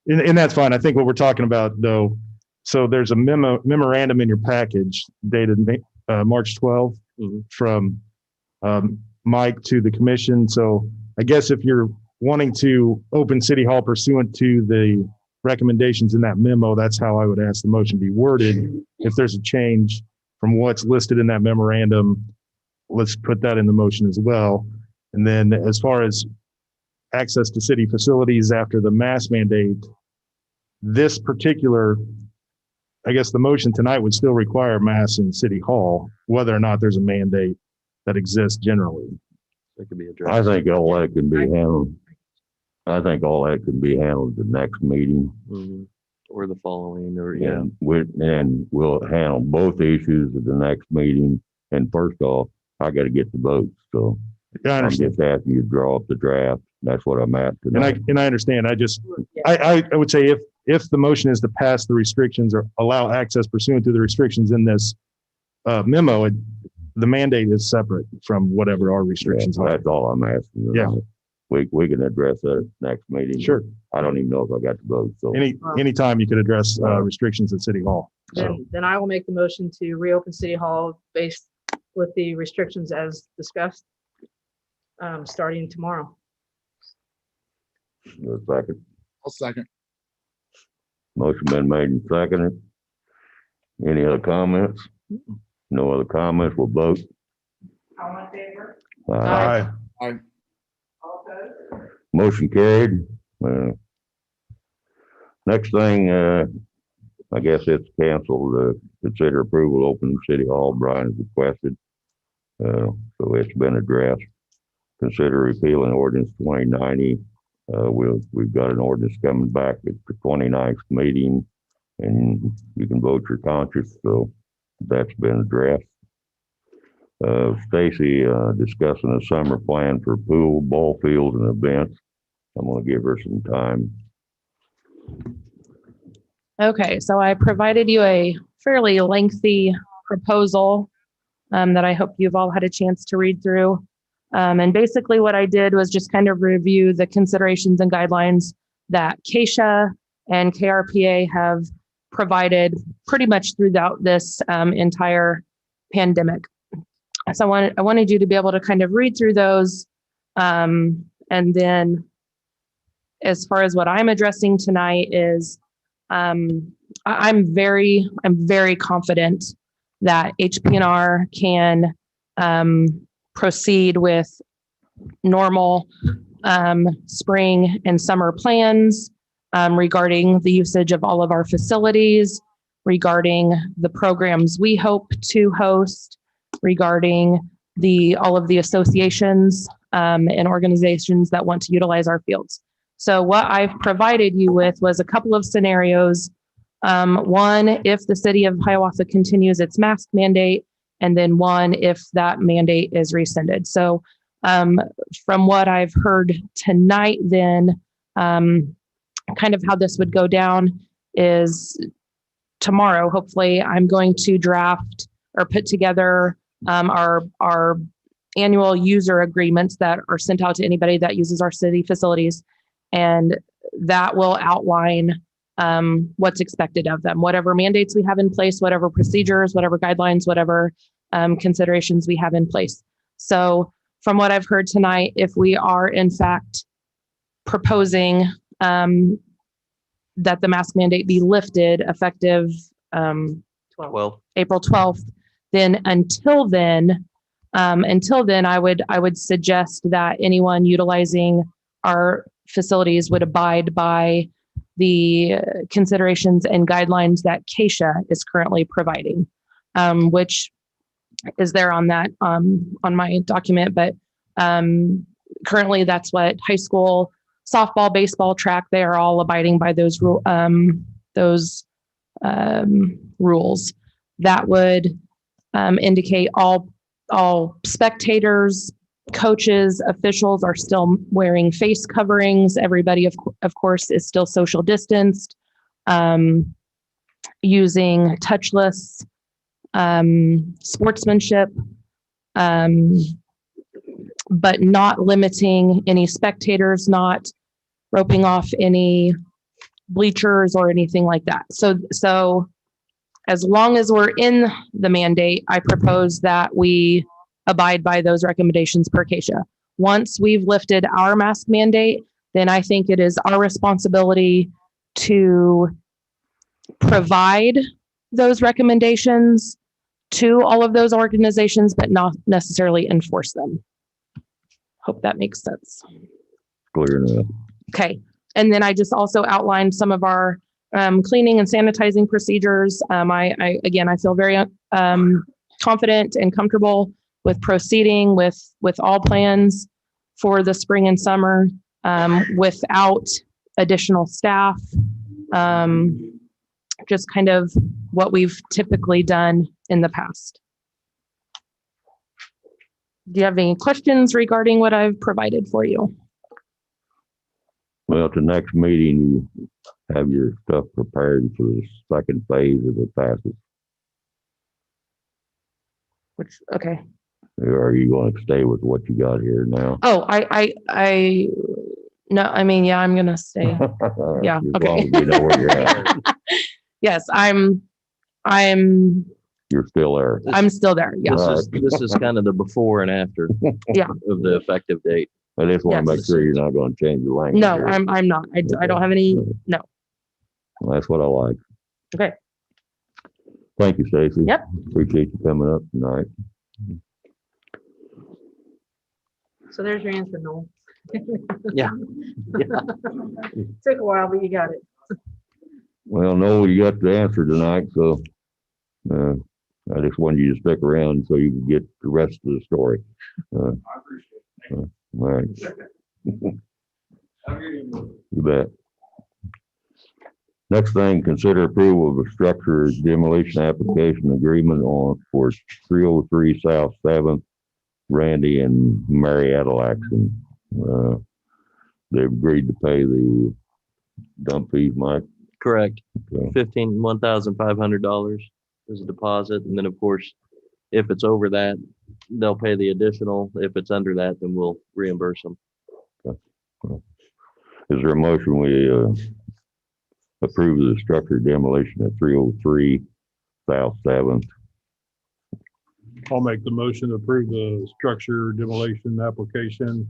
that's fine. I think what we're talking about though, so there's a memorandum in your package dated March 12th from Mike to the commission. So I guess if you're wanting to open City Hall pursuant to the recommendations in that memo, that's how I would ask the motion be worded. If there's a change from what's listed in that memorandum, let's put that in the motion as well. And then as far as access to city facilities after the mask mandate, this particular, I guess the motion tonight would still require masks in City Hall, whether or not there's a mandate that exists generally. That could be I addressed. think all that can be handled. I think all that can be handled the next meeting. Mhm. Or the following, or And we'll handle both issues at the next meeting. And first off, I got to get the votes. So Yeah, I I'm understand. just asking you to draw up the draft. That's what I'm at tonight. And I understand. Yeah. I would say if the motion is to pass the restrictions or allow access pursuant to the restrictions in this memo, the mandate is separate from whatever our restrictions are. That's all I'm asking. Yeah. We can address that at next meeting. Sure. I don't even know if I got the vote. So Anytime you could address restrictions at City Hall. So Then I will make the motion to reopen City Hall based with the restrictions as discussed, starting tomorrow. a second. I'll second. Motion been made and seconded. Any other comments? No other comments. We'll vote. All in favor? Aye. All opposed? Motion carried. Next thing, I guess it's canceled. Consider approval to open City Hall. Brian has requested. So it's been addressed. Consider repealing ordinance 2090. We've got an ordinance coming back at the 29th meeting, and you can vote your conscience. So that's been addressed. Stacy discussing a summer plan for pool, ball fields, and events. I'm going to give her some time. Okay, so I provided you a fairly lengthy proposal that I hope you've all had a chance to read through. And basically what I did was just kind of review the considerations and guidelines that CASHA and KRPA have provided pretty much throughout this entire pandemic. So I wanted you to be able to kind of read through those. And then as far as what I'm addressing tonight is, I'm very confident that HPNR can proceed with normal spring and summer plans regarding the usage of all of our facilities, regarding the programs we hope to host, regarding all of the associations and organizations that want to utilize our fields. So what I've provided you with was a couple of scenarios. One, if the city of Hiawatha continues its mask mandate, and then one, if that mandate is rescinded. So from what I've heard tonight, then kind of how this would go down is tomorrow, hopefully, I'm going to draft or put together our annual user agreements that are sent out to anybody that uses our city facilities. And that will outline what's expected of them, whatever mandates we have in place, whatever procedures, whatever guidelines, whatever considerations we have in place. So from what I've heard tonight, if we are in fact proposing that the mask mandate be lifted effective 12. April 12th, then until then, I would suggest that anyone utilizing our facilities would abide by the considerations and guidelines that Keisha is currently providing, which is there on that on my document. But currently, that's what high school softball, baseball, track, they are all abiding by those rules. That would indicate all spectators, coaches, officials are still wearing face coverings. Everybody, of course, is still social distanced, using touchless sportsmanship, but not limiting any spectators, not roping off any bleachers or anything like that. So as long as we're in the mandate, I propose that we abide by those recommendations per Keisha. Once we've lifted our mask mandate, then I think it is our responsibility to provide those recommendations to all of those organizations, but not necessarily enforce them. Hope that makes sense. Clear enough. Okay. And then I just also outlined some of our cleaning and sanitizing procedures. I feel very confident and comfortable with proceeding with all plans for the spring and summer without additional staff. Just kind of what we've typically done in the past. Do you have any questions regarding what I've provided for you? Well, at the next meeting, you have your stuff prepared for the second phase of the passes. Okay. Or are you going to stay with what you got here now? Oh, no, I mean, yeah, I'm going to stay. Yeah. As Okay. long as we know where you're at. Yes, I'm You're still there. still there. Yeah. This is kind of the before and after Yeah. of the effective date. I just want to Yes. make sure you're not going to change your language. No, here. I'm not. I don't have any. No. Well, that's what I like. Okay. Thank you, Stacy. Yep. Appreciate you coming up tonight. So there's your answer, Noel. Yeah. Took a while, but you got it. Well, no, you got the answer tonight, so I just wanted you to stick around so you can get the rest of the story. I appreciate it. All right. You bet. Next thing, consider approval of a structure demolition application agreement for 303 South 7th, Randy and Mary Adelaxon. They've agreed to pay the dump fees, Mike. Correct. Okay. $1,500 is a deposit. And then of course, if it's over that, they'll pay the additional. If it's under that, then we'll reimburse them. Is there a motion we approve the structure demolition at 303 South 7th? I'll make the motion to approve the structure demolition application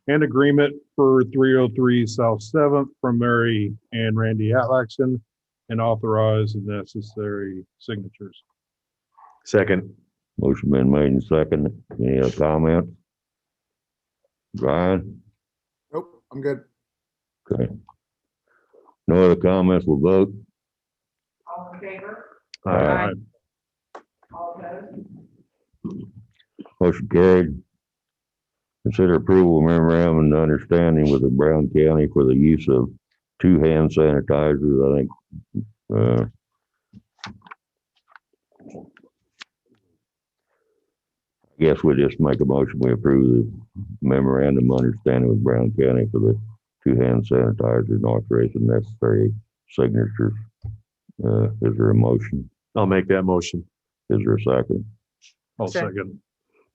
and agreement for 303 South 7th from Mary and Randy Atlaxon and authorize the necessary signatures. Second. Motion been made and second. Any other comments? Brian? Nope, I'm good. Okay. No other comments, we'll vote. All in favor? Aye. All opposed? Motion carried. Consider approval of memorandum of understanding with the Brown County for the use of 2 hand sanitizers. I think, I guess we just make a motion, we approve the memorandum of understanding with Brown County for the 2 hand sanitizers and authorizing necessary signatures. Is there a motion? I'll make that motion. Is there a second? I'll Sure. second.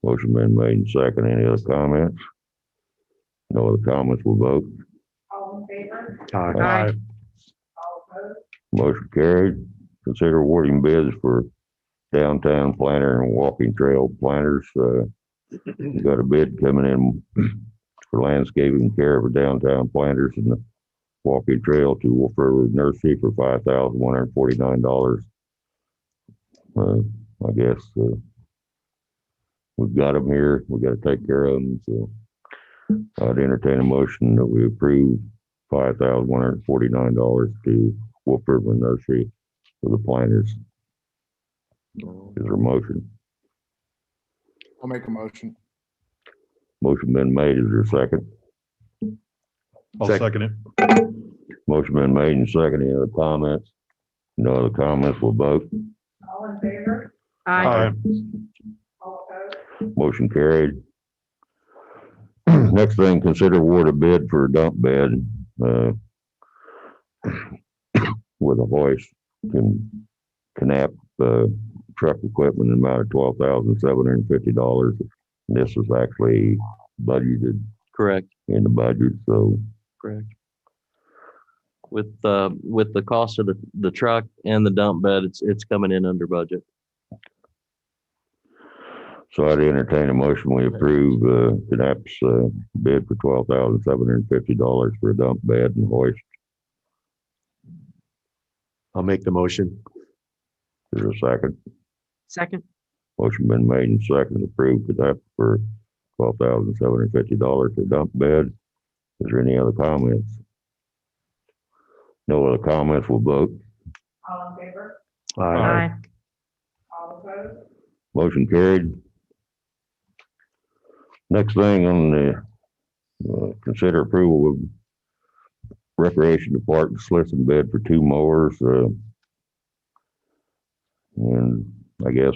Motion been made and second. Any other comments? No other comments, we'll vote. Aye. Motion carried. Consider awarding bids for downtown planter and walking trail planters. We got a bid coming in for landscaping care for downtown planters and the walking trail to Wolf River Nursery for $5,149. I guess we've got them here. We got to take care of them. So I'd entertain a motion that we approve $5,149 to Wolf River Nursery for the planters. Is there a motion? I'll make a motion. Motion been made. Is there a second? I'll second it. Motion been made and second. Any other comments? No other comments, we'll vote. Aye. Motion carried. Next thing, consider award a bid for a dump bed with a hoist canap truck equipment in the amount of $12,750. This is actually budgeted Correct, in the budget, so correct. With the cost of the truck and the dump bed, it's coming in under budget. so I'd entertain a motion. We approve Canap's bid for $12,750 for a dump bed and hoist. I'll make the motion. Is there a second? Second. Motion been made and second to approve Canap for $12,750 for dump bed. Is there any other comments? No other comments, we'll vote. Aye. Motion carried. Next thing on the, consider approval of Recreation Department soliciting bid for 2 mowers. And I guess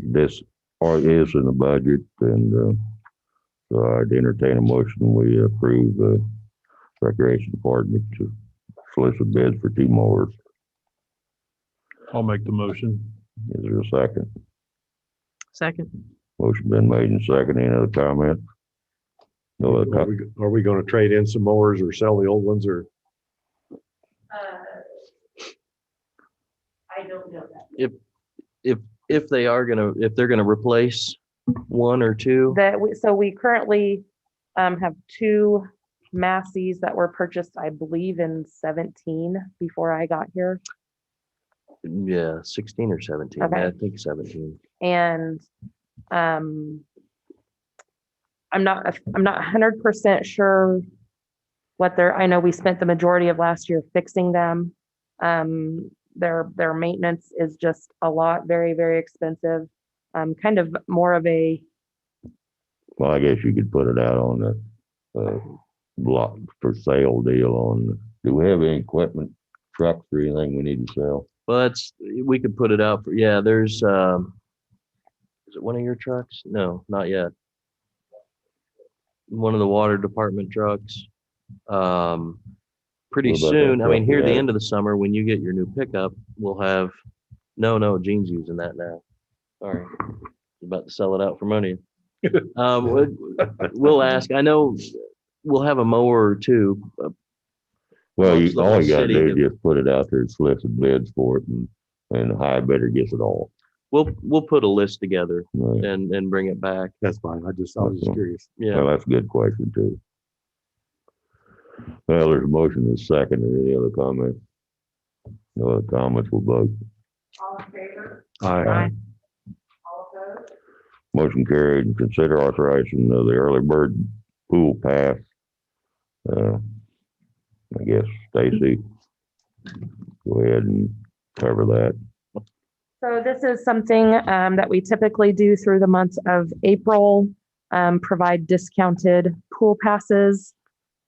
this is in the budget, and so I'd entertain a motion. We approve the Recreation Department to solicit bids for 2 mowers. I'll make the motion. Is there a second? Second. Motion been made and second. Any other comment? No other Are we going to trade in some mowers or sell the old ones, or? I don't know that. If they're gonna replace 1 or 2, So we currently have 2 Massies that were purchased, I believe, in 17 before I got here. yeah, 16 or 17. Okay. I think 17. And I'm not 100% sure what I know we spent the majority of last year fixing them. Their maintenance is just a lot, very, very expensive. Kind of more of a, Well, I guess you could put it out on the block for sale deal on, do we have any equipment, trucks or anything we need to sell? Well, we could put it out for, yeah, there's, is it one of your trucks? No, not yet. One of the water department trucks. Pretty What about soon, that I mean, truck here at we the had? end of the summer, when you get your new pickup, we'll have, no, Gene's using that now. Sorry. About to sell it out for money. We'll ask, I know we'll have a mower or 2. Well, Amongst the all whole you gotta city do that- is just put it out there and solicit bids for it, and the high bidder gets it all. We'll put a list together Right. and bring it back. That's fine. I was just curious. Yeah. Well, that's a good question too. Well, there's a motion and a second. Any other comments? No other comments, we'll vote. Aye. Motion carried. Consider authorizing of the early bird pool pass. I guess Stacy, go ahead and cover that. so this is something that we typically do through the month of April, provide discounted pool passes.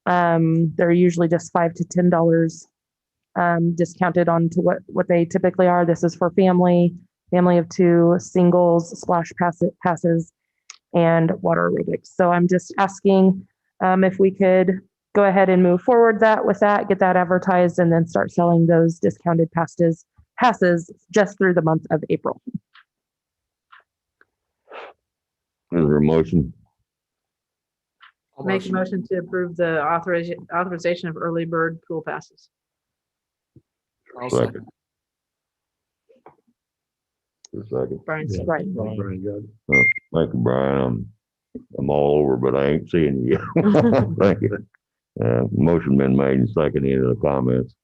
They're usually just $5 to $10 discounted onto what they typically are. This is for family of 2, singles, splash passes, and water aerobics. So I'm just asking if we could go ahead and move forward with that, get that advertised, and then start selling those discounted passes just through the month of April. Is there a motion? Make a motion to approve the authorization of early bird pool passes. I'll second. Second. For a second. Brian Yeah. said. Right. Brian got it. Thank you, Brian. I'm all over, but I ain't seeing you yet. Thank you. Motion been made and second. Any other comments?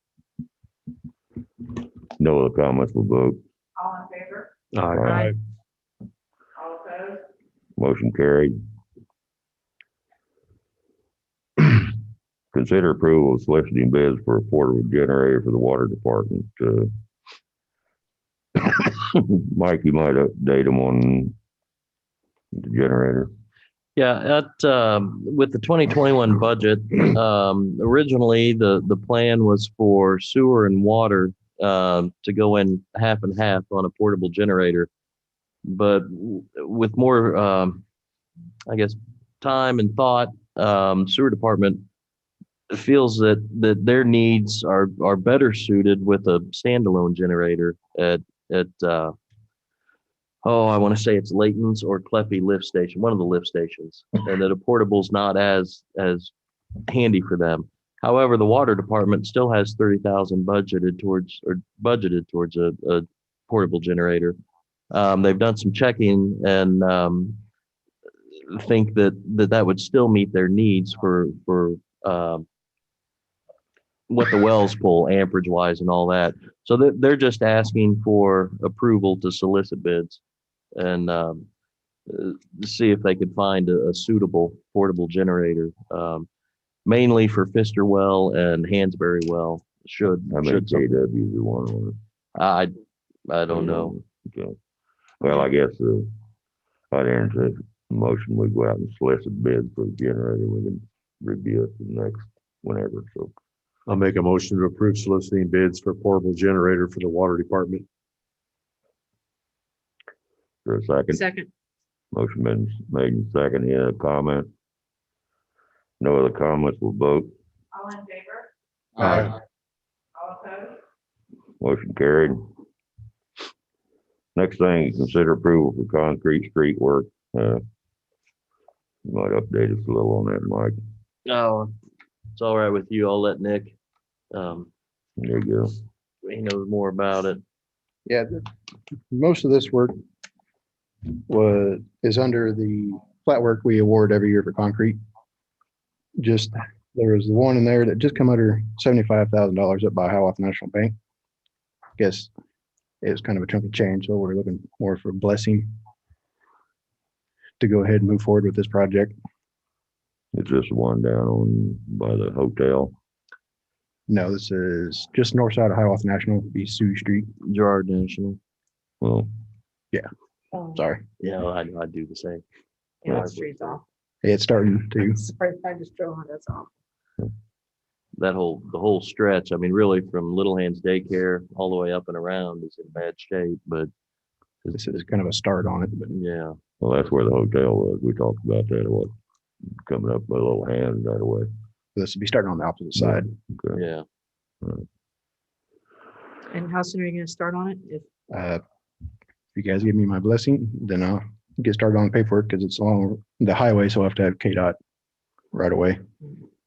No other comments will vote. All in favor? Aye. All opposed? Motion carried. Consider approval of soliciting bids for a portable generator for the water department. Mike, you might update them on the generator. Yeah, with the 2021 budget, originally the plan was for sewer and water to go in half and half on a portable generator. But with more, I guess, time and thought, sewer department feels that their needs are better suited with a standalone generator at I want to say it's Layton's or Cleffy lift station, one of the lift stations, and that a portable's not as handy for them. However, the water department still has 30,000 budgeted towards a portable generator. They've done some checking and think that would still meet their needs for what the wells pull amperage wise and all that. So they're just asking for approval to solicit bids and see if they could find a suitable portable generator, mainly for Pfister Well and Hansberry Well. How many KWs you want on it? I don't know. Okay. Well, I guess I'd entertain a motion. We go out and solicit bids for the generator. We can review it whenever. So I'll make a motion to approve soliciting bids for portable generator for the water department. for a second. Second. Motion been made and second. Any other comment? No other comments. We'll vote. All in favor? Aye. All opposed? Motion carried. Next thing, consider approval for concrete street work. You might update us a little on that, Mike. No, it's all right with you. I'll let Nick. There you go. He knows more about it. Yeah, most of this work is under the flat work we award every year for concrete. Just, there was the one in there that just come under $75,000 up by Hiawatha National Bank. Guess it was kind of a chunk of change, so we're looking more for a blessing to go ahead and move forward with this project. It's just one down on by the hotel. No, this is just north side of Hiawatha National, be Sioux Street. Gerard National. Well, Sorry. Yeah, I do the same. Yeah, that street's off. It's starting to, Sorry, I just drove on, that's off. The whole stretch. I mean, really from Little Hands Daycare all the way up and around is in bad shape, but this is kind of a start on it, but yeah. well, that's where the hotel was. We talked about that. Coming up by Little Hands that way. this will be starting on the opposite side. Okay. Yeah. And how soon are you gonna start on it? If If you guys give me my blessing, then I'll get started on paperwork because it's along the highway, so I have to have KDOT right away.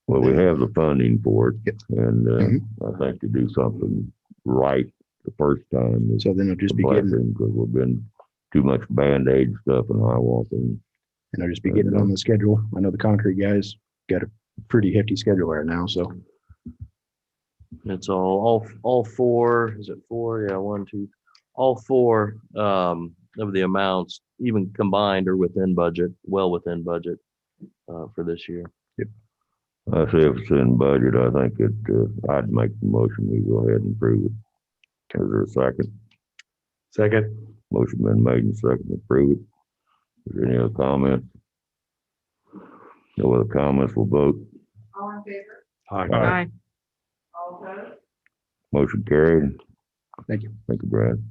Well, we have the funding for it, Yep. and I think to do something right the first time is So then it'll just a be getting, blessing because we've been too much Band-Aid stuff in Hiawatha. and I'll just be getting it on the schedule. I know the concrete guys got a pretty hefty schedule right now, so. It's all four, is it four? Yeah, one, two, all four of the amounts, even combined, are within budget, well within budget for this year. I say if it's in budget, I think I'd make the motion. We go ahead and approve it. Is there a second? Second. Motion been made and second to approve it. Is there any other comments? No other comments. We'll vote. all in favor? Aye. Aye. All opposed? Motion carried. Thank you. Thank you, Brad.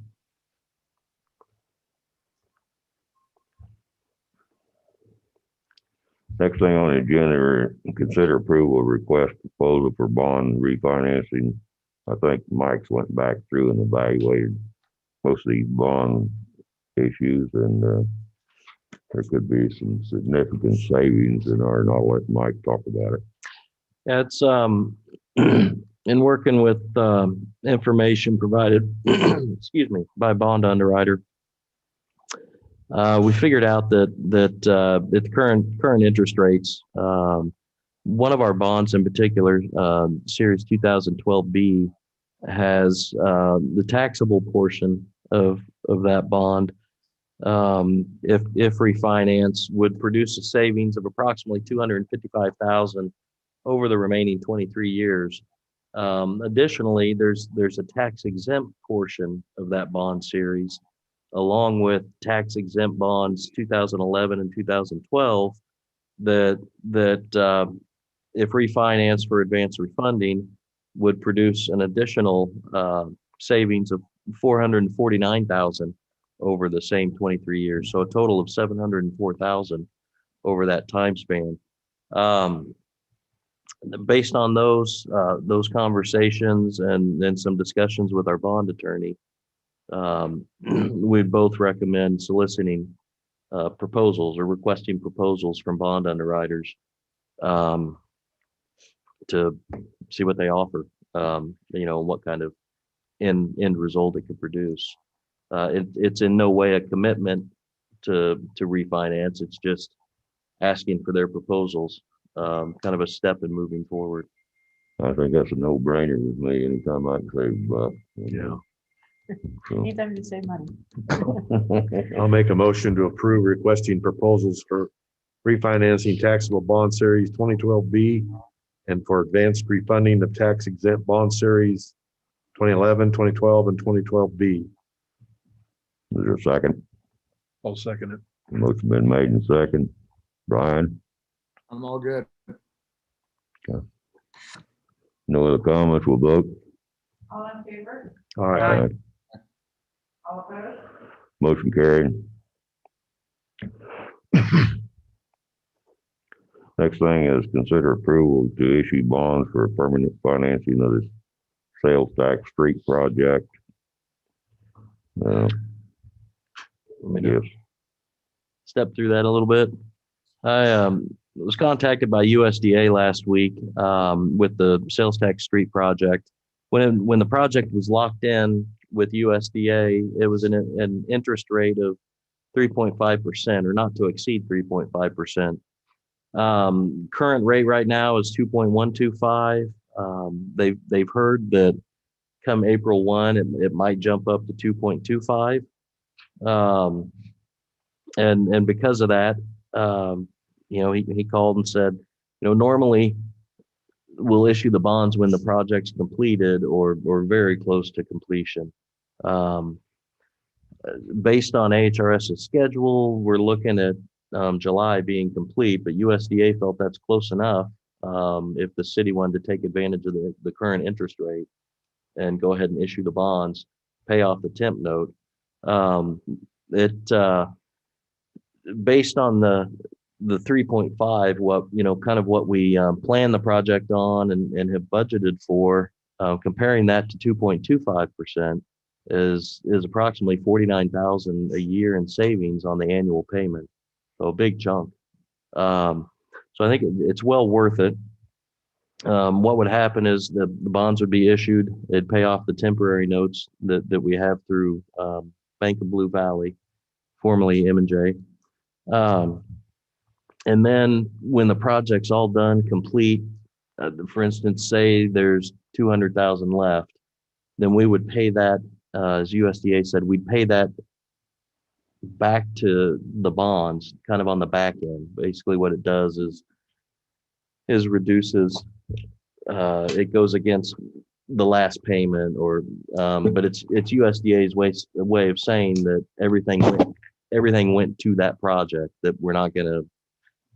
Next thing on the agenda, consider approval of request proposal for bond refinancing. I think Mike's went back through and evaluated most of these bond issues, and there could be some significant savings in our, and I'll let Mike talk about it. Yeah, it's in working with information provided, excuse me, by bond underwriter. We figured out that at the current interest rates, one of our bonds in particular, Series 2012B, has the taxable portion of that bond, if refinanced, would produce a savings of approximately $255,000 over the remaining 23 years. Additionally, there's a tax exempt portion of that bond series, along with tax exempt bonds 2011 and 2012, that if refinanced for advanced refunding, would produce an additional savings of $449,000 over the same 23 years. So a total of $704,000 over that time span. Based on those conversations and some discussions with our bond attorney, we'd both recommend soliciting proposals or requesting proposals from bond underwriters to see what they offer, what kind of end result it could produce. It's in no way a commitment to refinance. It's just asking for their proposals, kind of a step in moving forward. I think that's a no-brainer with me. Anytime I can save buck. Yeah. So, Anytime you save money. I'll make a motion to approve requesting proposals for refinancing taxable bond series 2012B and for advanced refunding of tax exempt bond series 2011, 2012, and 2012B. Is there a second? I'll second it. Motion been made and second. Brian, I'm all good. no other comments? We'll vote. All in favor? All right. Aye. All opposed? Motion carried. Next thing is consider approval to issue bonds for permanent financing of the sales tax street project. Let me Yes. step through that a little bit. I was contacted by USDA last week with the sales tax street project. When the project was locked in with USDA, it was an interest rate of 3.5% or not to exceed 3.5%. Current rate right now is 2.125. They've heard that come April 1, it might jump up to 2.25. And because of that, he called and said, normally we'll issue the bonds when the project's completed or very close to completion. Based on AHRS's schedule, we're looking at July being complete, but USDA felt that's close enough if the city wanted to take advantage of the current interest rate and go ahead and issue the bonds, pay off the temp note. Based on the 3.5, what we plan the project on and have budgeted for, comparing that to 2.25% is approximately $49,000 a year in savings on the annual payment. So a big chunk. So I think it's well worth it. What would happen is the bonds would be issued. It'd pay off the temporary notes that we have through Bank of Blue Valley, formerly M&J. And then when the project's all done, complete, for instance, say there's 200,000 left, then we would pay that, as USDA said, we'd pay that back to the bonds, kind of on the back end. Basically, what it does is reduces. It goes against the last payment, but it's USDA's way of saying that everything went to that project. That we're not going to,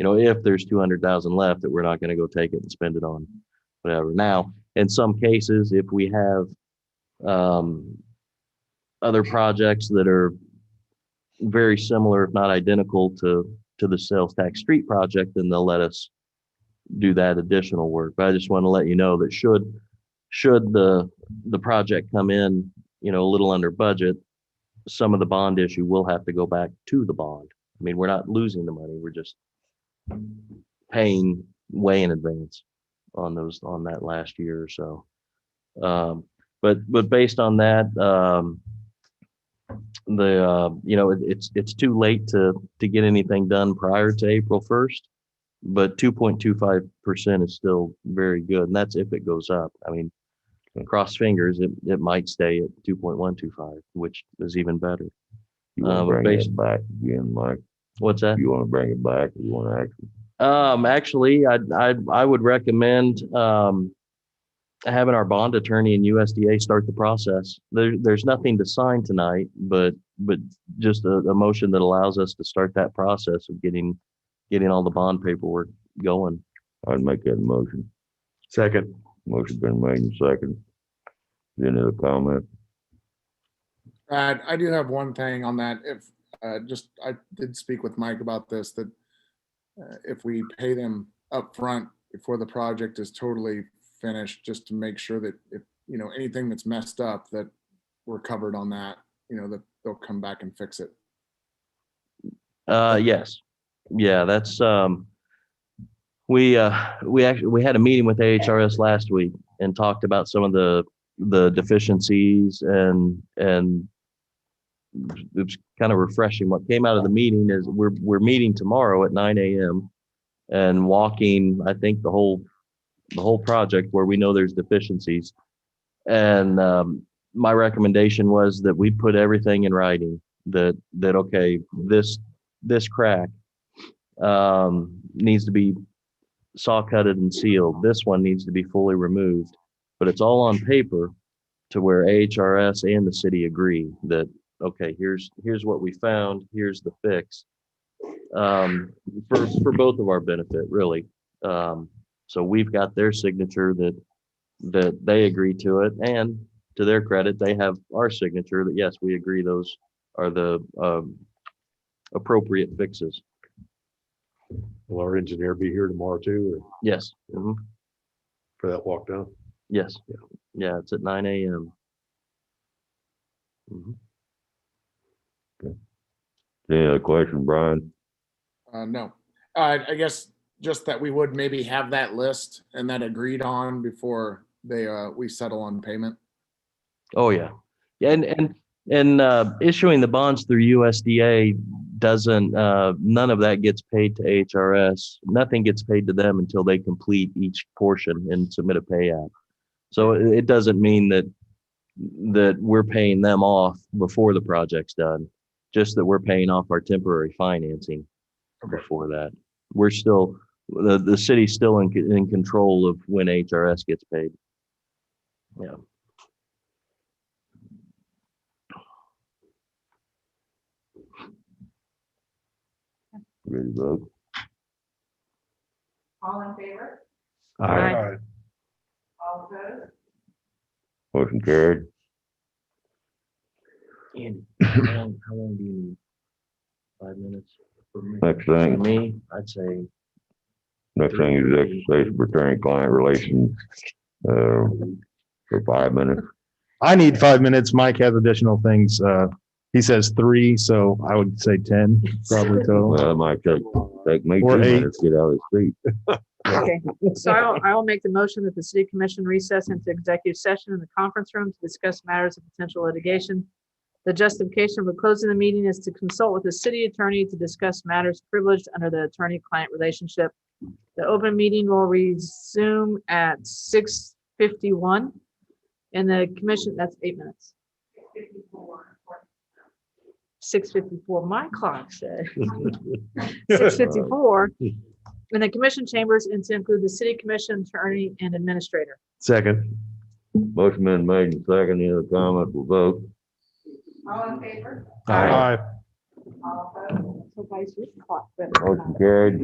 if there's 200,000 left, that we're not going to go take it and spend it on whatever. Now, in some cases, if we have other projects that are very similar, if not identical to the sales tax street project, then they'll let us do that additional work. But I just want to let you know that should the project come in, a little under budget, some of the bond issue will have to go back to the bond. I mean, we're not losing the money. We're just paying way in advance on that last year or so. But based on that, it's too late to get anything done prior to April 1st, but 2.25% is still very good. And that's if it goes up. I mean, cross fingers, it might stay at 2.125, which is even better. You want to bring it back again, Mike? What's that? You want to bring it back? Or you want to actually, I would recommend having our bond attorney and USDA start the process. There's nothing to sign tonight, but just a motion that allows us to start that process of getting all the bond paperwork going. I'd make that motion. Second. Motion been made and second. Any other comment? I do have one thing on that. If I did speak with Mike about this, that if we pay them up front before the project is totally finished, just to make sure that if anything that's messed up, that we're covered on that, that they'll come back and fix it. Yes. Yeah, that's we had a meeting with AHRS last week and talked about some of the deficiencies, and it was kind of refreshing. What came out of the meeting is we're meeting tomorrow at 9 a.m. and walking, I think, the whole project where we know there's deficiencies. And my recommendation was that we put everything in writing, that okay, this crack needs to be saw cutted and sealed. This one needs to be fully removed, but it's all on paper to where AHRS and the city agree that, okay, here's what we found, here's the fix, for both of our benefit, really. So we've got their signature that they agree to it, and to their credit, they have our signature that yes, we agree those are the appropriate fixes. Will our engineer be here tomorrow too? Or Yes. Mm-hmm. For that walk down? Yes. Yeah, it's at 9 a.m. Mm-hmm. Any other question, Brian? No, I guess just that we would maybe have that list and that agreed on before we settle on payment. Oh yeah, yeah, and issuing the bonds through USDA doesn't. None of that gets paid to HRS. Nothing gets paid to them until they complete each portion and submit a pay app. So it doesn't mean that we're paying them off before the project's done. Just that we're paying off our temporary financing before that. We're still the city's still in control of when HRS gets paid. Yeah. Ready to vote? All in favor? Aye. All opposed? Motion carried. Andy, how long do you need? 5 minutes for me? Next For thing, me, I'd say next thing is executive session for attorney-client relations, for 5 minutes. I need 5 minutes. Mike has additional things. He says 3, so I would say 10 probably total. Well, it might take me Or 2 8. minutes to get out of the seat. Okay, so I will make the motion that the city commission recess into executive session in the conference room to discuss matters of potential litigation. The justification for closing the meeting is to consult with the city attorney to discuss matters privileged under the attorney-client relationship. The open meeting will resume at 6:51. And the commission, that's 8 minutes. 6:54, my clock said. 6:54. In the commission chambers, and to include the city commission, attorney, and administrator. Second. Motion been made and second. Any other comment? We'll vote. All in favor? Aye. All opposed? So vice versa clock. Motion carried.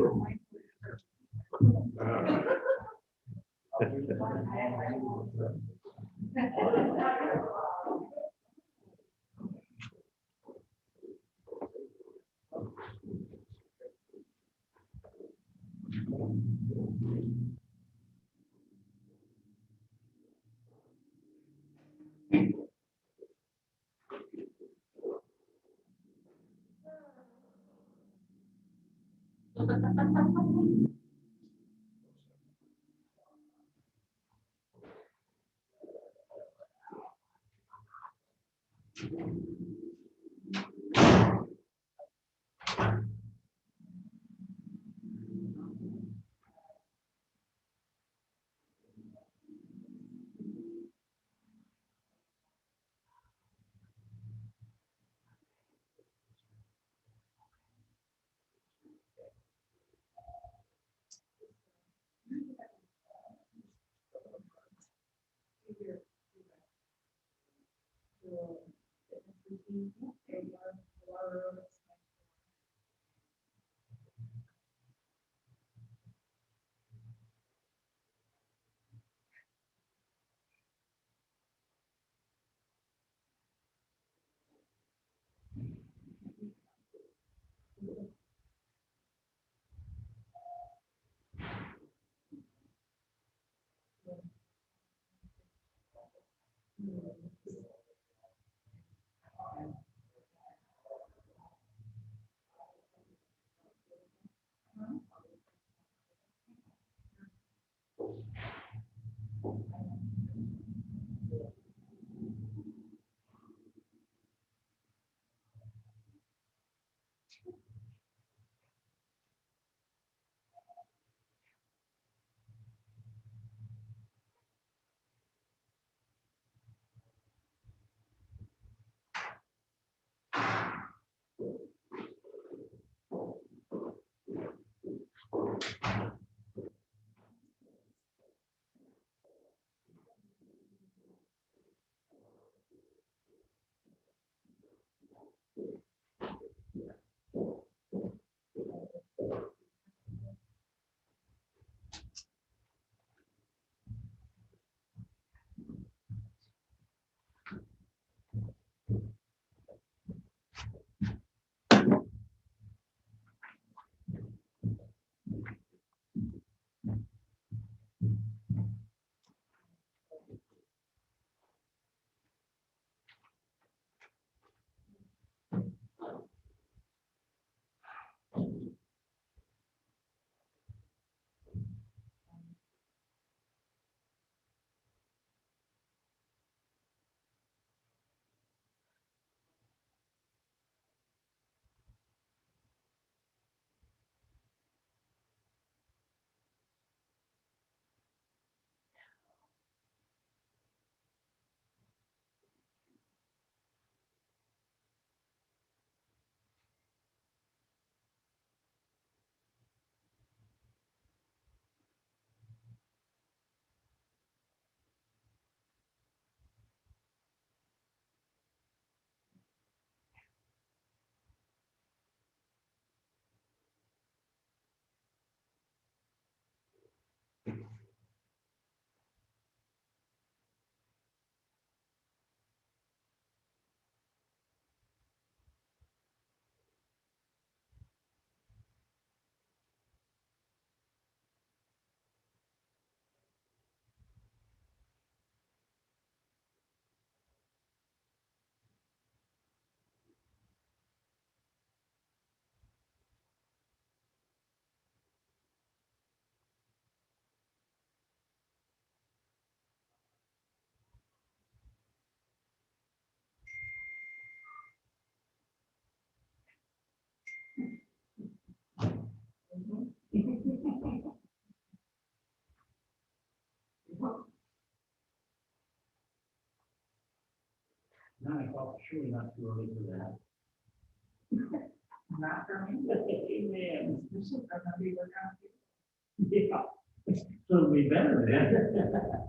9 o'clock, surely not too early for that. Not for me. Amen. This is gonna be what kind of. Yeah. So it'll be better then.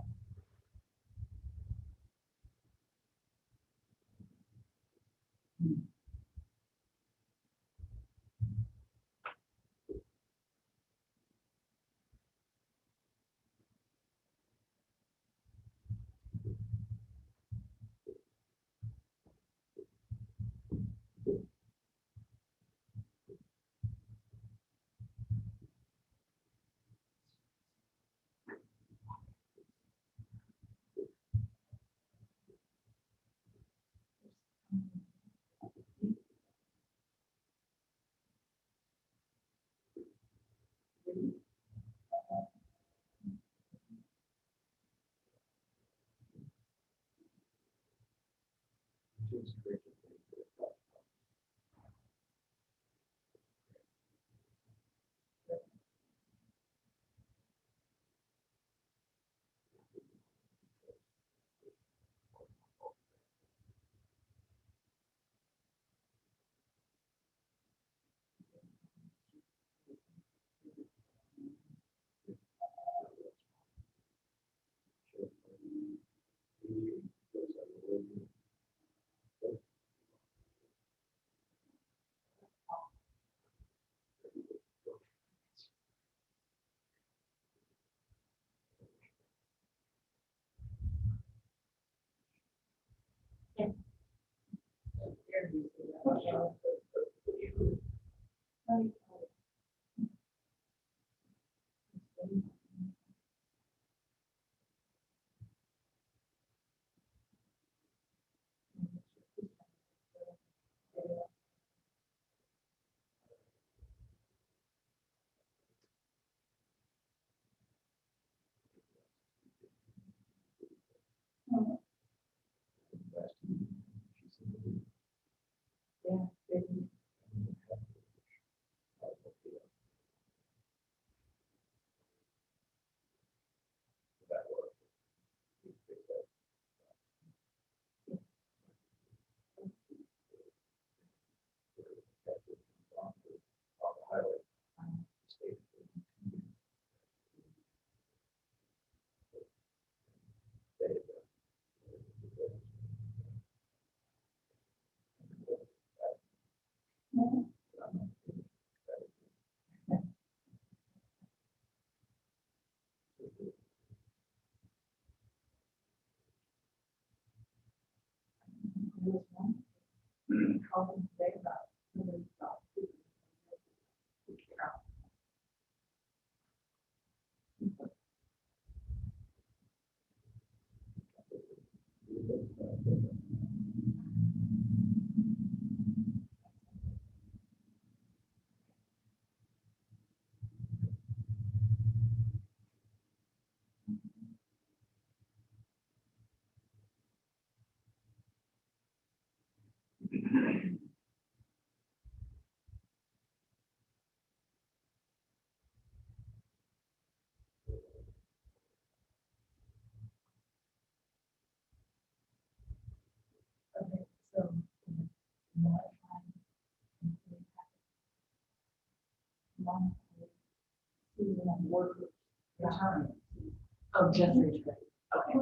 Oh, just return. Okay.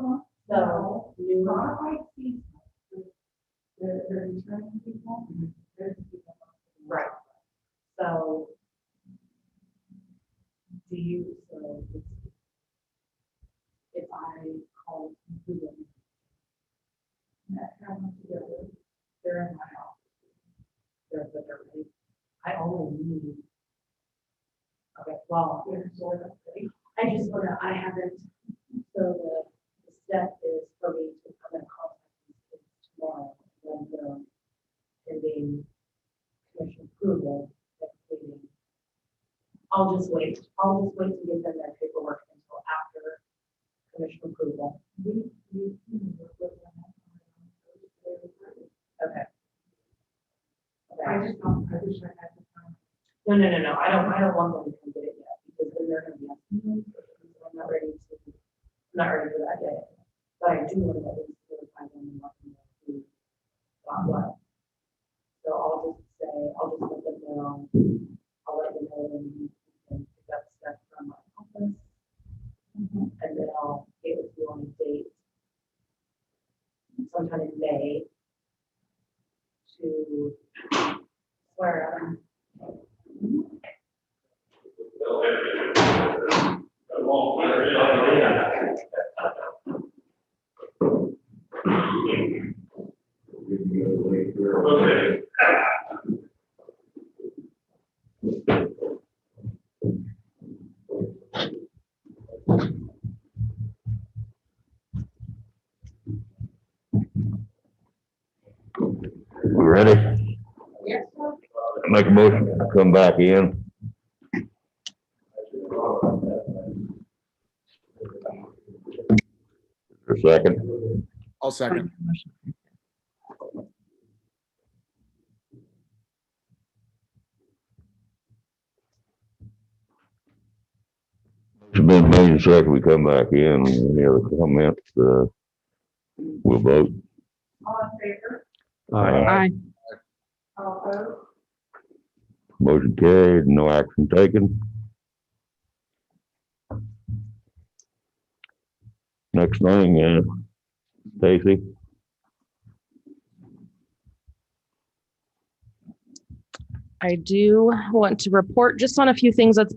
So new. They're returning people. Right. So do you, so if I call Google, that come together, they're in my office. They're ready. I only need. Okay, well, here's sort of, I just wanna, I haven't, so the step is for me to come and contact these kids tomorrow, when they're pending commission approval, next meeting. I'll just wait to give them their paperwork until after commission approval. Okay. I wish I had the time. No, I don't want them to come get it yet, because then they're gonna be asking me, I'm not ready for that yet. But I do want to at least notify them and let them know who got what. So I'll just let them know, I'll let you know when you can pick up stuff from my office. And then I'll get with you on a date sometime in May to swear them. Okay. We ready? Yes. Make a motion to come back in. For a second. I'll second. It's been made and second. We come back in. Any other comments? We'll vote. All in favor? Aye. All opposed? Motion carried, no action taken. Next thing, Stacy. I do want to report just on a few things that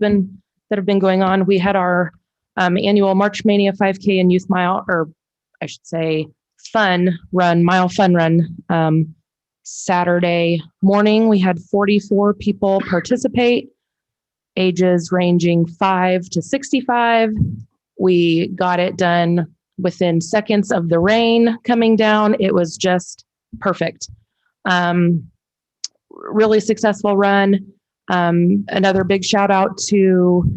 have been going on. We had our annual March Mania 5K and Youth Mile, or I should say mile fun run. Saturday morning, we had 44 people participate, ages ranging 5 to 65. We got it done within seconds of the rain coming down. It was just perfect. Really successful run. Another big shout out to,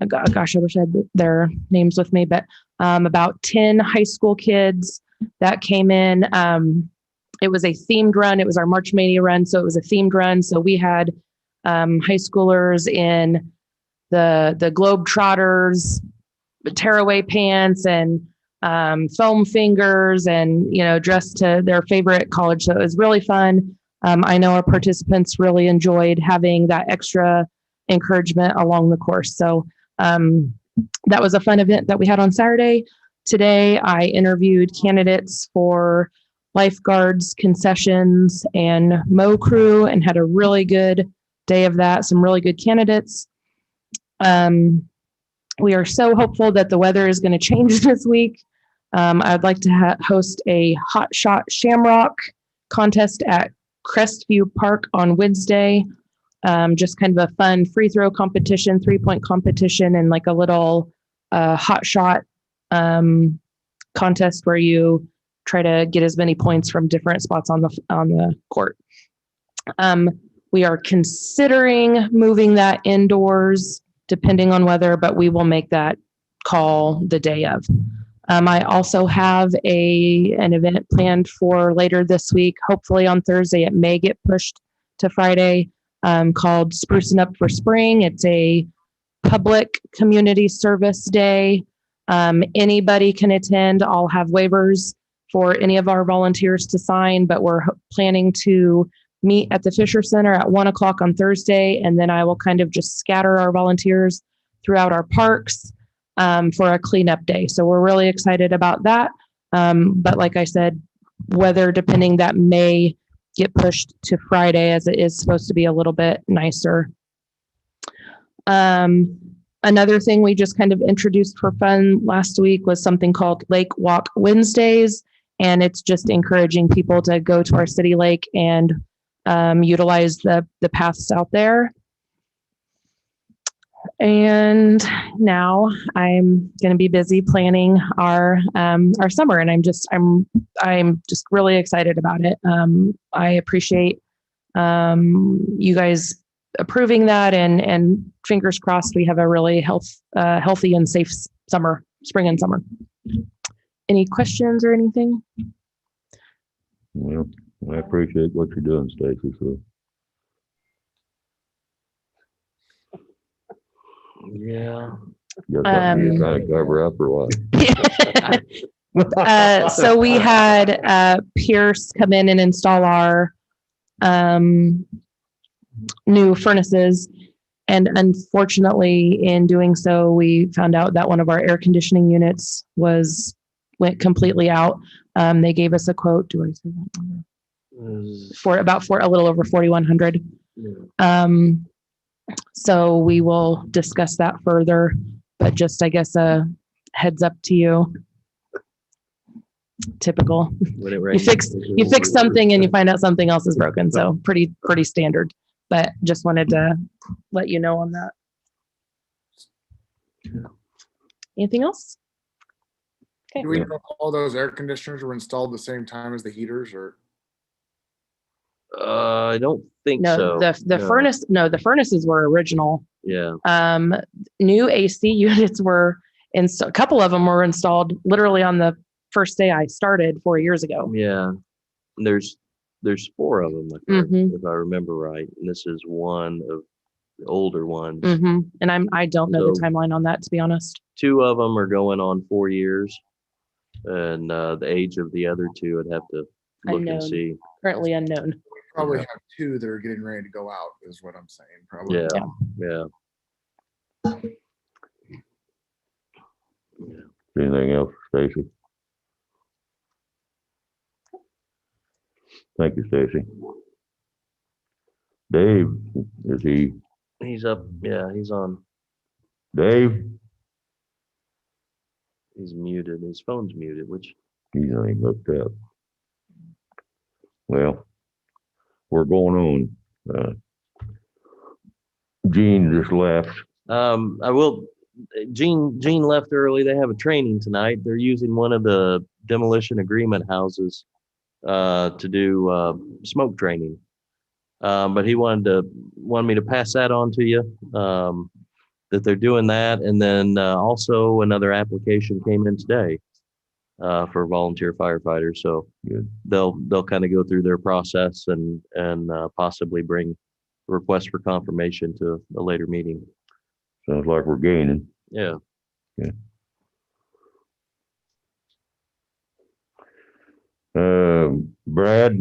gosh, I wish I had their names with me, but about 10 high school kids that came in. It was a themed run. It was our March Mania run, so it was a themed run. So we had high schoolers in the Globetrotters, tearaway pants, and foam fingers, and dressed to their favorite college. So it was really fun. I know our participants really enjoyed having that extra encouragement along the course. So that was a fun event that we had on Saturday. Today, I interviewed candidates for lifeguards, concessions, and mow crew, and had a really good day of that. Some really good candidates. We are so hopeful that the weather is going to change this week. I'd like to host a hot shot shamrock contest at Crestview Park on Wednesday. Just kind of a fun free throw competition, 3-point competition, and like a little hot shot contest where you try to get as many points from different spots on the court. We are considering moving that indoors depending on weather, but we will make that call the day of. I also have an event planned for later this week, hopefully on Thursday. It may get pushed to Friday, called Sprucing Up for Spring. It's a public community service day. Anybody can attend. I'll have waivers for any of our volunteers to sign, but we're planning to meet at the Fisher Center at 1:00 on Thursday, and then I will kind of just scatter our volunteers throughout our parks for a cleanup day. So we're really excited about that. But like I said, weather depending, that may get pushed to Friday, as it is supposed to be a little bit nicer. Another thing we just kind of introduced for fun last week was something called Lake Walk Wednesdays. And it's just encouraging people to go to our city lake and utilize the paths out there. And now I'm going to be busy planning our summer, and I'm just really excited about it. I appreciate you guys approving that, and fingers crossed we have a really healthy and safe spring and summer. Any questions or anything? Well, I appreciate what you're doing, Stacy. So. Yeah. You got something you're trying to cover up or what? So we had Pierce come in and install our new furnaces. And unfortunately, in doing so, we found out that one of our air conditioning units went completely out. They gave us a quote. Do I say that number? For a little over $4,100. So we will discuss that further, but just, I guess, a heads up to you. Typical. You fix something and you find out something else is broken. So pretty standard, but just wanted to let you know on that. Anything else? Okay. Do we know if all those air conditioners were installed the same time as the heaters, or? I don't think so. The furnaces were original. Yeah. New AC units were a couple of them were installed literally on the first day I started 4 years ago. Yeah. There's 4 of them, if I remember right. And this is one of older ones. And I don't know the So- timeline on that, to be honest. 2 of them are going on 4 years. And the age of the other 2, I'd have to look Unknown. and see. Currently unknown. Probably Yeah. have 2 that are getting ready to go out is what I'm saying, probably. Yeah, Yeah. yeah. Anything else, Stacy? Thank you, Stacy. Dave, is he, He's up. Yeah, he's on. Dave? He's muted. His phone's muted, which He's not even hooked up. Well, we're going on. Gene just left. I will. Gene left early. They have a training tonight. They're using one of the demolition agreement houses to do smoke training. But he wanted me to pass that on to you. That they're doing that, and then also another application came in today for volunteer firefighters. So Good. they'll kind of go through their process and possibly bring a request for confirmation to a later meeting. Sounds like we're gaining. Yeah. Okay. Brad?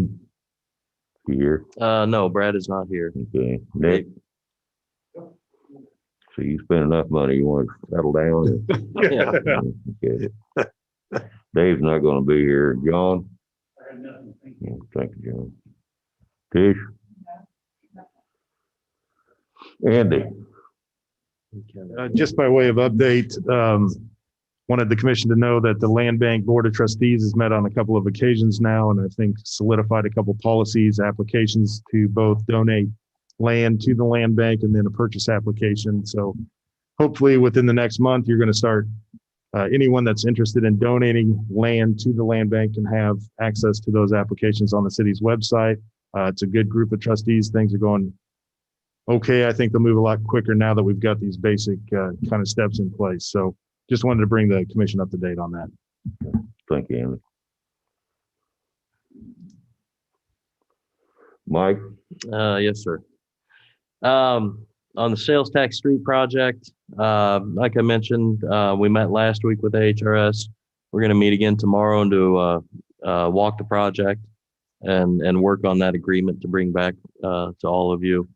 You here? No, Brad is not here. Okay. Nick? So you spend enough money, you want to settle down? Yeah. Okay. Dave's not gonna be here. John? I have nothing, thank you. Thank you, John. Tish? Andy? Just by way of update, wanted the commission to know that the Land Bank Board of Trustees has met on a couple of occasions now, and I think solidified a couple policies, applications to both donate land to the land bank and then a purchase application. So hopefully within the next month, you're going to start, anyone that's interested in donating land to the land bank can have access to those applications on the city's website. It's a good group of trustees. Things are going okay. I think they'll move a lot quicker now that we've got these basic kind of steps in place. So just wanted to bring the commission up to date on that. Thank you, Andy. Mike? Yes, sir. On the sales tax street project, like I mentioned, we met last week with AHRS. We're going to meet again tomorrow and do walk the project and work on that agreement to bring back to all of you.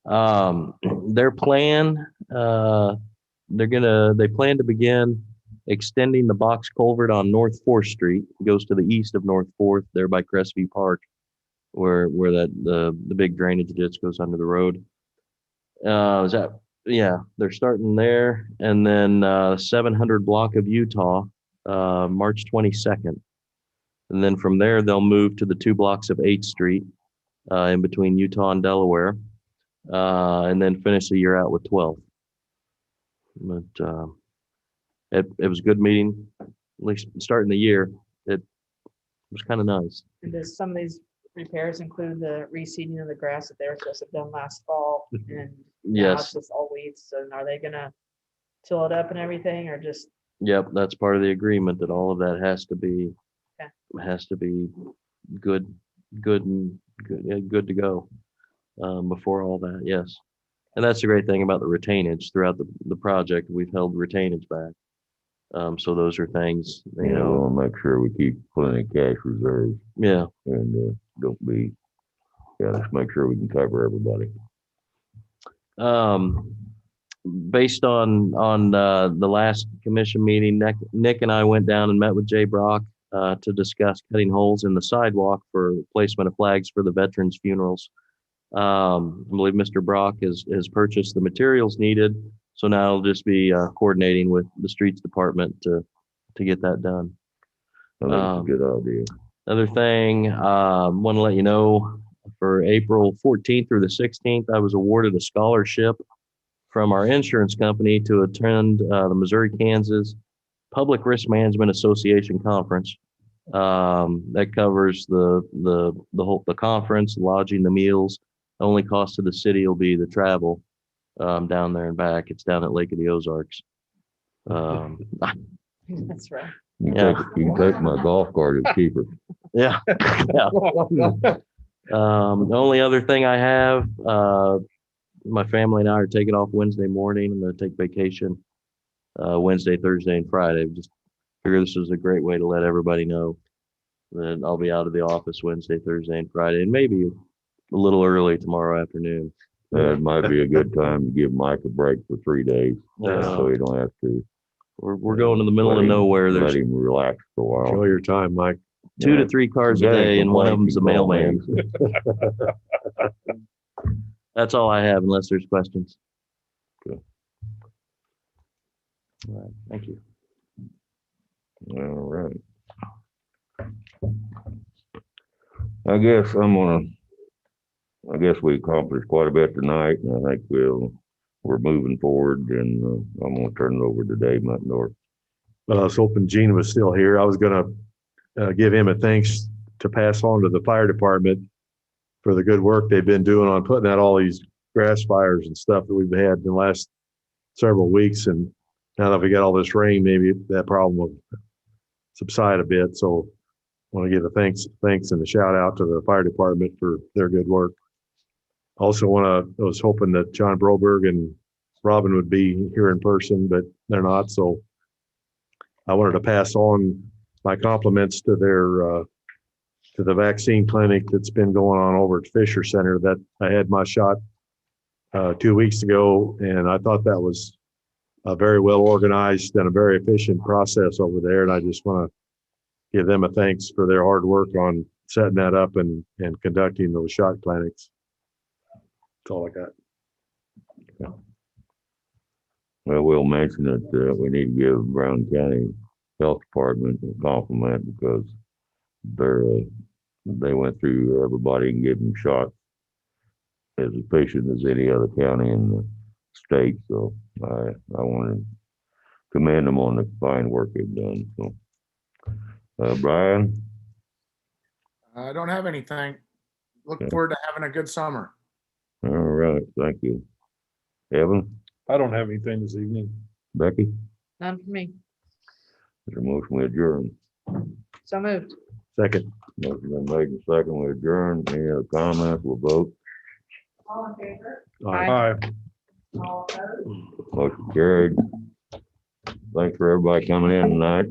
Their plan, they plan to begin extending the box culvert on North 4th Street. It goes to the east of North 4th, there by Crestview Park, where that the big drainage ditch goes under the road. They're starting there, and then 700 block of Utah, March 22nd. And then from there, they'll move to the 2 blocks of 8th Street in between Utah and Delaware, and then finish the year out with 12th. But it was a good meeting, at least starting the year. It was kind of nice. And does some of these repairs include the reseeding of the grass that they were supposed to have done last fall? And now Yes. it's just all weeds. So are they gonna till it up and everything, or just? Yep, that's part of the agreement, that all of that has to be good to go before all that. Yes. And that's the great thing about the retainage throughout the project. We've held retainage back. So those are things, We want to make sure we keep plenty of cash reserves yeah. and let's make sure we can cover everybody. Based on the last commission meeting, Nick and I went down and met with Jay Brock to discuss cutting holes in the sidewalk for placement of flags for the veterans' funerals. I believe Mr. Brock has purchased the materials needed, so now it'll just be coordinating with the streets department to get that done. I think it's a good idea. Another thing, want to let you know, for April 14th through the 16th, I was awarded a scholarship from our insurance company to attend the Missouri-Kansas Public Risk Management Association Conference. That covers the conference, lodging, the meals. The only cost to the city will be the travel down there and back. It's down at Lake of the Ozarks. That's right. You can take my golf cart, it's cheaper. Yeah. Yeah. The only other thing I have, my family and I are taking off Wednesday morning. I'm going to take vacation Wednesday, Thursday, and Friday. Just figure this is a great way to let everybody know that I'll be out of the office Wednesday, Thursday, and Friday, and maybe a little early tomorrow afternoon. That might be a good time to give Mike a break for 3 days, so he don't have to. We're going to the middle of nowhere. Let There's him relax for a while. Enjoy your time, Mike. 2 to 3 cars a day, and one of them's a mailman. That's all I have, unless there's questions. Okay. All right, thank you. All right. I guess we accomplished quite a bit tonight, and I think we're moving forward, and I'm gonna turn it over to Dave Muttendorf. Well, I was hoping Gene was still here. I was gonna give him a thanks to pass on to the fire department for the good work they've been doing on putting out all these grass fires and stuff that we've had in the last several weeks. And now that we got all this rain, maybe that problem will subside a bit. So I want to give a thanks and a shout out to the fire department for their good work. Also I was hoping that John Broberg and Robin would be here in person, but they're not. So I wanted to pass on my compliments to their to the vaccine clinic that's been going on over at Fisher Center. That I had my shot 2 weeks ago, and I thought that was a very well organized and a very efficient process over there. And I just want to give them a thanks for their hard work on setting that up and conducting those shot clinics. That's all I got. Well, we'll mention that we need to give Brown County Health Department a compliment because they went through everybody and gave them shots as efficient as any other county in the state. So I want to commend them on the fine work they've done. So, Brian? I don't have anything. Look forward to having a good summer. All right, thank you. Evan? I don't have anything this evening. Becky? None for me. Is there a motion we adjourn? So moved. Second. Motion been made and second, we adjourn. Any other comments? We'll vote. All in favor? Aye. All opposed? Motion carried. Thanks for everybody coming in tonight.